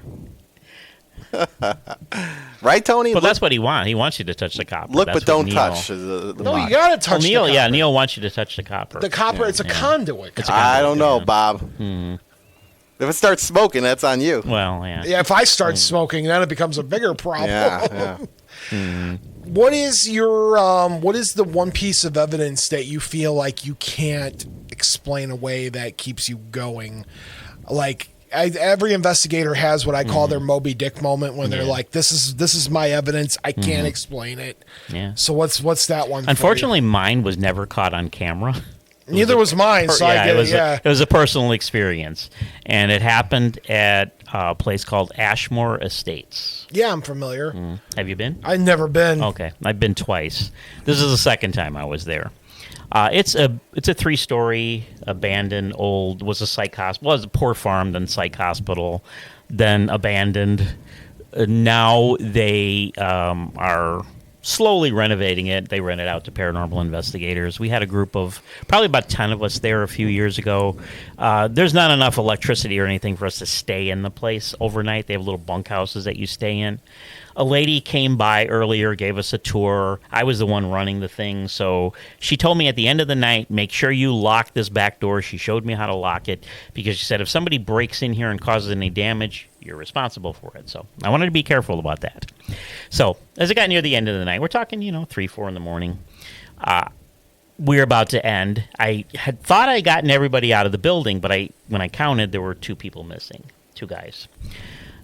Right, Tony? Well, that's what he wants. He wants you to touch the copper. Look, That's but don't what touch. No, you got to touch Neil, the copper. Neil wants you to touch the copper. The copper, it's a conduit. It's a I don't know, yeah. Bob. If it starts smoking, that's on you. Well, yeah. Yeah, if I start smoking, then it becomes a bigger problem. Yeah. What is your what is the one piece of evidence that you feel like you can't explain away that keeps you going? Like every investigator has what I call their Moby Dick moment when they're like, "This is my evidence. I can't explain it." Yeah. So what's that one? Unfortunately, mine was never caught on camera. Neither was mine. So I get it. It was a personal experience, and it happened at a place called Ashmore Estates. Yeah, I'm familiar. Have you been? I've never been. Okay, I've been twice. This is the second time I was there. It's a 3-story abandoned old was a psych hospital. Was a poor farm, then psych hospital, then abandoned. Now they are slowly renovating it. They rent it out to paranormal investigators. We had a group of probably about 10 of us there a few years ago. There's not enough electricity or anything for us to stay in the place overnight. They have little bunkhouses that you stay in. A lady came by earlier, gave us a tour. I was the one running the thing, so she told me at the end of the night, make sure you lock this back door. She showed me how to lock it because she said if somebody breaks in here and causes any damage, you're responsible for it. So I wanted to be careful about that. So as it got near the end of the night, we're talking, 3, 4 in the morning, we're about to end. I had thought I gotten everybody out of the building, but when I counted, there were 2 people missing, 2 guys.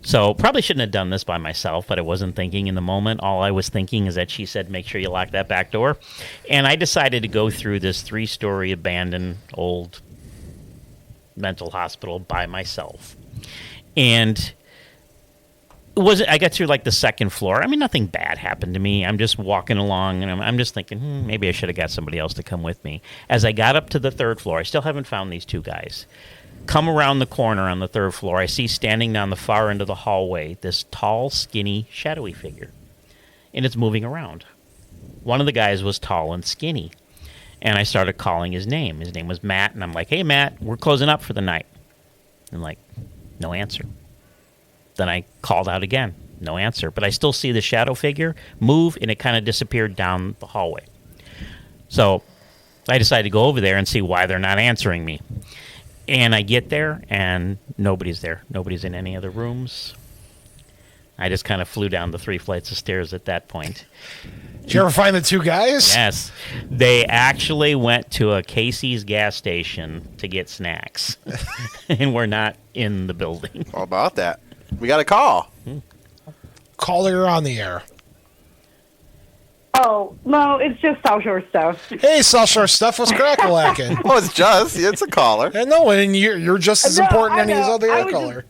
So probably shouldn't have done this by myself, but I wasn't thinking in the moment. All I was thinking is that she said, make sure you lock that back door. And I decided to go through this 3-story abandoned old mental hospital by myself. And I got through like the second floor. I mean, nothing bad happened to me. I'm just walking along, and I'm just thinking, maybe I should have got somebody else to come with me. As I got up to the 3rd floor, I still haven't found these 2 guys. Come around the corner on the 3rd floor, I see standing down the far end of the hallway this tall, skinny, shadowy figure. And it's moving around. One of the guys was tall and skinny. And I started calling his name. His name was Matt, and I'm like, hey, Matt, we're closing up for the night. And like, no answer. Then I called out again. No answer. But I still see the shadow figure move, and it kind of disappeared down the hallway. So I decided to go over there and see why they're not answering me. And I get there, and nobody's there. Nobody's in any other rooms. I just kind of flew down the 3 flights of stairs at that point. Did you ever find the 2 guys? Yes. They actually went to a Casey's gas station to get snacks. And we're not in the building. How about that? We got a call. Call her on the air. Oh, no, it's just South Shore stuff. Hey, South Shore stuff, what's crack-a-lacking? Oh, it's a caller. I know, and you're just as important as any other caller.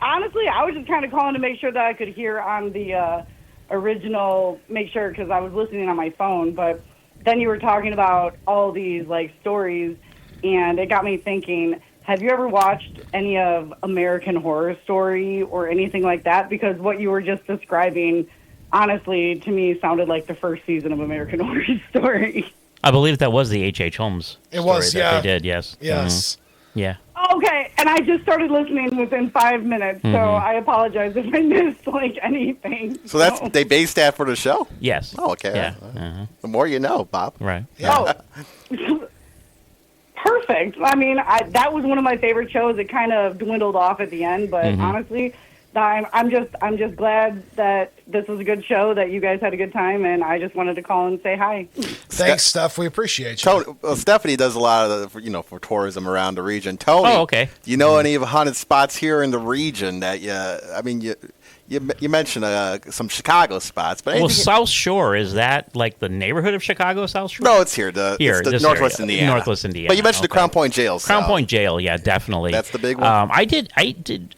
Honestly, I was just kind of calling to make sure that I could hear on the original, because I was listening on my phone, but then you were talking about all these, stories, and it got me thinking, have you ever watched any of American Horror Story or anything like that? Because what you were just describing, honestly, to me, sounded like the first season of American Horror Story. I believe that was the H.H. Holmes story was, that yeah. they did, yes. Yes. Yeah. Okay, and I just started listening within 5 minutes, so I apologize if I missed like anything. So that's they based that for the show? Yes. Oh, okay. Yeah. The more you know, Bob. Right. Oh, perfect. I mean, that was one of my favorite shows. It kind of dwindled off at the end, but honestly, I'm just glad that this was a good show, that you guys had a good time, and I just wanted to call and say hi. Thanks, Steph. We appreciate you. Tony, Stephanie does a lot of the, for tourism around the region. Tony, Oh, okay. Do you know any of haunted spots here in the region that you mentioned some Chicago spots, but Well, anything- South Shore, is that like the neighborhood of Chicago, South Shore? no, it's here. It's the this Northwest area. Indiana. Northwest Indiana. But you mentioned the okay. Crown Point Jail. Crown so- Point Jail, yeah, definitely. That's the big one? I did.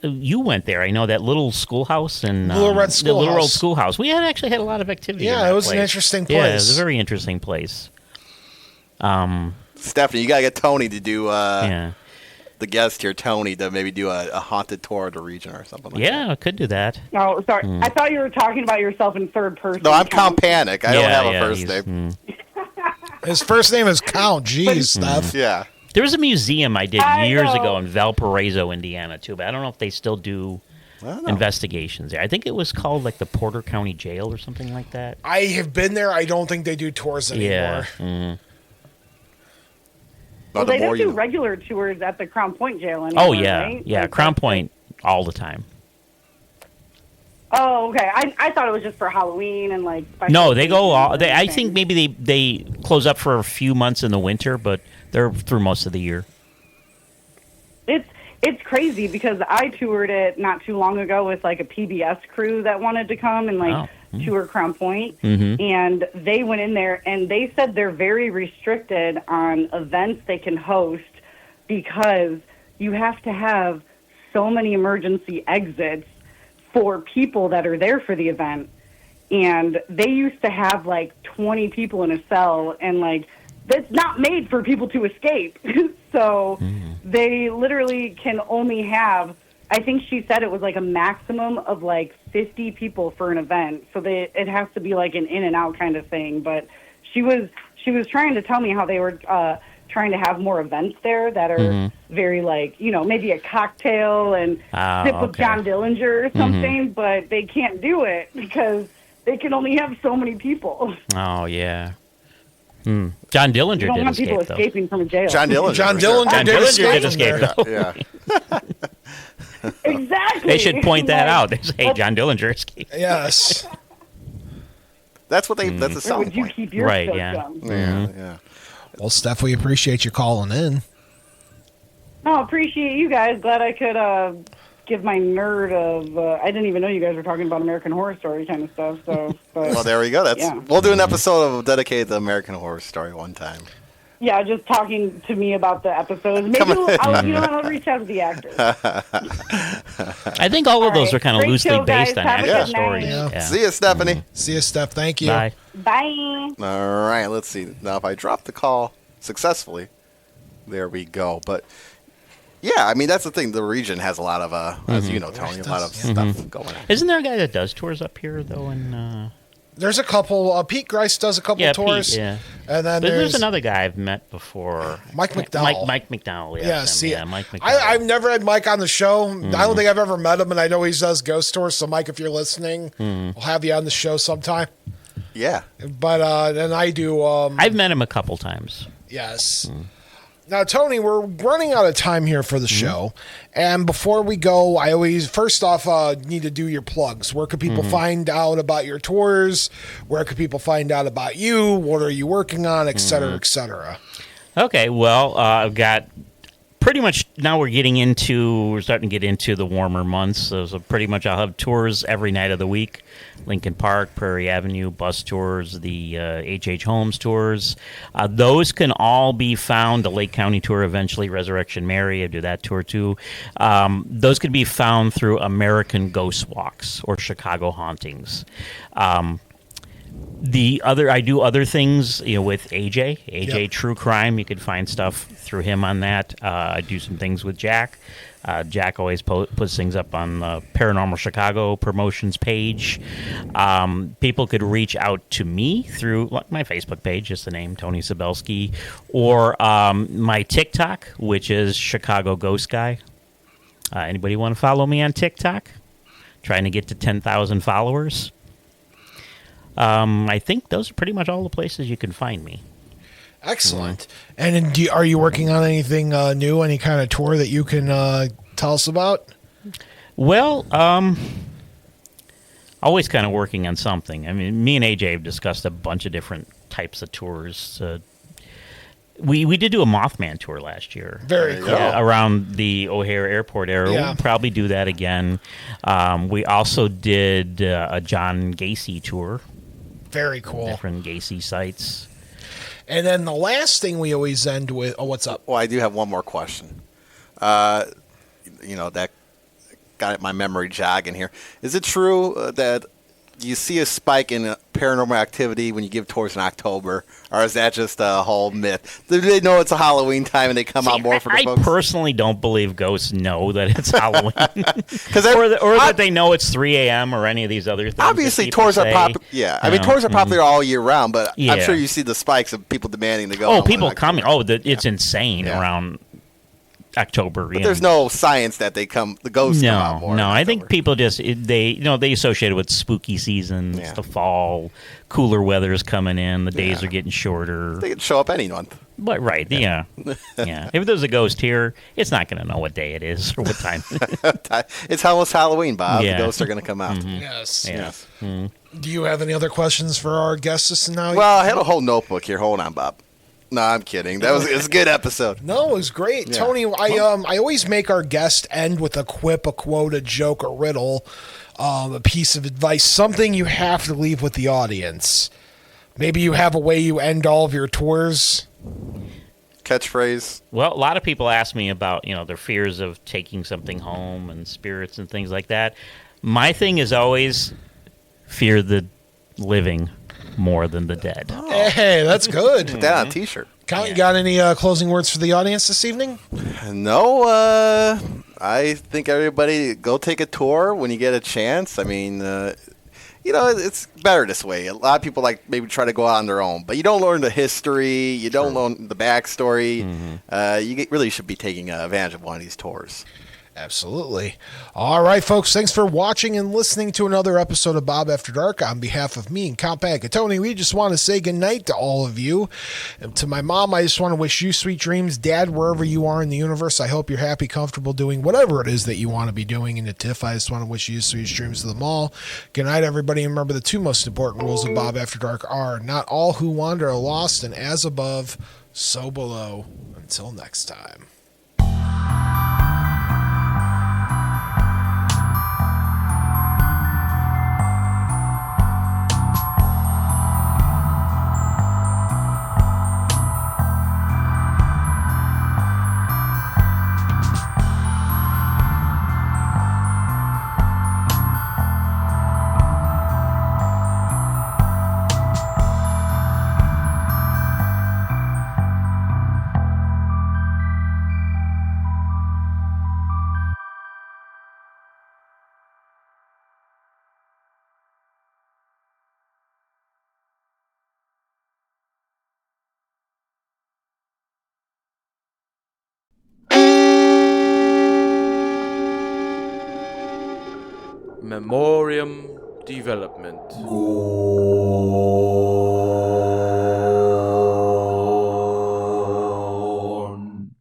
You went there. I know that little schoolhouse and Little Red the Little Red Schoolhouse. Schoolhouse. We actually had a lot of activity. Yeah, in that it was an place. interesting Yeah, it place. was a very interesting place. Stephanie, you gotta get Tony to do Yeah, the guest here, Tony, to maybe do a haunted tour of the region or something like that. yeah, I could do that. Oh, sorry. I thought you were talking about yourself in third person. No, I'm Count Panic. I don't Yeah, have a yeah, first he's- name. His first name is Count. Jeez, Steph. Yeah. There was a museum I did I years know. ago in Valparaiso, Indiana, too, but I don't know if they still do investigations there. I think it was called like the Porter County Jail or something like that. I have been there. I don't think they do tours anymore. Yeah. Well, the they more don't you do know. regular tours at the Crown Point Jail anymore, Oh yeah, right? yeah. Like, Crown Point all the time. Oh, okay. I thought it was just for Halloween and like. special No, they go. occasions and I everything. think maybe they close up for a few months in the winter, but they're through most of the year. It's crazy because I toured it not too long ago with like a PBS crew that wanted to come and like tour Crown Point, and they went in there and they said they're very restricted on events they can host because you have to have so many emergency exits for people that are there for the event. And they used to have like 20 people in a cell, and like that's not made for people to escape. So they literally can only have, I think she said it was like a maximum of like 50 people for an event. So it has to be like an in and out kind of thing. But she was trying to tell me how they were trying to have more events there that are very like, maybe a cocktail and sip with okay. John Dillinger or something, but they can't do it because they can only have so many people. Oh yeah. John Dillinger You don't did want people escape though. escaping from a jail. John Dillinger. John for sure. Dillinger John did Dillinger did escape escape there. though. Yeah. Exactly. They should point that Like, out. They say, "Hey, John Dillinger escaped." Yes. That's what they. That's a Where selling would you point. keep your Right, system? yeah. Yeah. Yeah. Well, Steph, we appreciate you calling in. No, appreciate you guys. Glad I could give my nerd of. I didn't even know you guys were talking about American Horror Story kind of stuff. So, but, Well, there we go. That's Yeah. we'll do an episode of dedicated to American Horror Story one time. yeah, just talking to me about the episodes. Maybe I'll reach out to the actors. I think all of those right. are kind of Great loosely show, based guys. on Have a actual good stories. night. Yeah. See you, Stephanie. See you, Steph. Thank you. Bye. Bye. All right. Let's see. Now, if I drop the call successfully, there we go. But yeah, I mean that's the thing. The region has a lot of, as you know, Tony, a lot of stuff going on. Isn't there a guy that does tours up here though? In There's a couple. Pete Grice does a couple yeah, tours. Pete, yeah. And then But there's there's another guy I've met before. Mike McDowell. Mike McDowell. Yeah, Yes, see, Mike McDowell. I've never had Mike on the show. I don't think I've ever met him, and I know he does ghost tours. So, Mike, if you're listening, we'll have you on the show sometime. Yeah. But then I do. I've met him a couple times. Yes. Now, Tony, we're running out of time here for the show. And before we go, I always, first off, need to do your plugs. Where could people find out about your tours? Where could people find out about you? What are you working on, et cetera, et cetera? Okay, well, I've got pretty much now we're starting to get into the warmer months. So pretty much I'll have tours every night of the week. Lincoln Park, Prairie Avenue, bus tours, the H.H. Holmes tours. Those can all be found. The Lake County tour eventually, Resurrection Mary, I do that tour too. Those can be found through American Ghost Walks or Chicago Hauntings. I do other things, with AJ Yep. True Crime. You can find stuff through him on that. I do some things with Jack. Jack always puts things up on the Paranormal Chicago promotions page. People could reach out to me through my Facebook page, just the name Tony Szabelski, or my TikTok, which is Chicago Ghost Guy. Anybody want to follow me on TikTok? Trying to get to 10,000 followers. I think those are pretty much all the places you can find me. Excellent. And are you working on anything new? Any kind of tour that you can tell us about? Well, always kind of working on something. I mean, me and AJ have discussed a bunch of different types of tours. We did do a Mothman tour last year. Very cool. Around the O'Hare Airport area. Yeah. We'll probably do that again. We also did a John Gacy tour. Very cool. Different Gacy sites. And then the last thing we always end with, what's up? Well, I do have one more question. That got my memory jogging here. Is it true that you see a spike in paranormal activity when you give tours in October, or is that just a whole myth? Do they know it's a Halloween time and they come out more for the folks? I personally don't believe ghosts know that it's Halloween, or that they know it's 3 a.m. or any of these other things. Obviously, tours are popular. Yeah, I mean, tours are popular all year round, but I'm sure you see the spikes of people demanding to go. Oh, people coming! Oh, it's insane around October. But there's no science that the ghosts come out more. No, I think people just they associate it with spooky season. It's the fall, cooler weather's coming in. The days are getting shorter. They can show up any month. But yeah. If there's a ghost here, it's not going to know what day it is or what time. It's almost Halloween, Bob. Yeah. The ghosts are going to come out. Mm-hmm. Yes. Yeah. Mm-hmm. Do you have any other questions for our guests this now? Well, I had a whole notebook here. Hold on, Bob. No, I'm kidding. It's a good episode. No, it was great. Yeah. Tony, I always make our guest end with a quip, a quote, a joke, a riddle, a piece of advice, something you have to leave with the audience. Maybe you have a way you end all of your tours. Catchphrase. Well, a lot of people ask me about, their fears of taking something home and spirits and things like that. My thing is always fear the living more than the dead. Oh. Hey, that's good. Put that on a T-shirt. Got any closing words for the audience this evening? No, I think everybody go take a tour when you get a chance. I mean, it's better this way. A lot of people maybe try to go out on their own, but you don't learn the history. You don't learn the backstory. Mm-hmm. You really should be taking advantage of one of these tours. Absolutely. All right, folks. Thanks for watching and listening to another episode of Bob After Dark. On behalf of me and Count Tony, we just want to say goodnight to all of you. And to my mom, I just want to wish you sweet dreams. Dad, wherever you are in the universe, I hope you're happy, comfortable doing whatever it is that you want to be doing. And to Tiff, I just want to wish you sweet dreams to them all. Good night, everybody. And remember, the two most important rules of Bob After Dark are not all who wander are lost, and as above, so below. Until next time. Memoriam Development.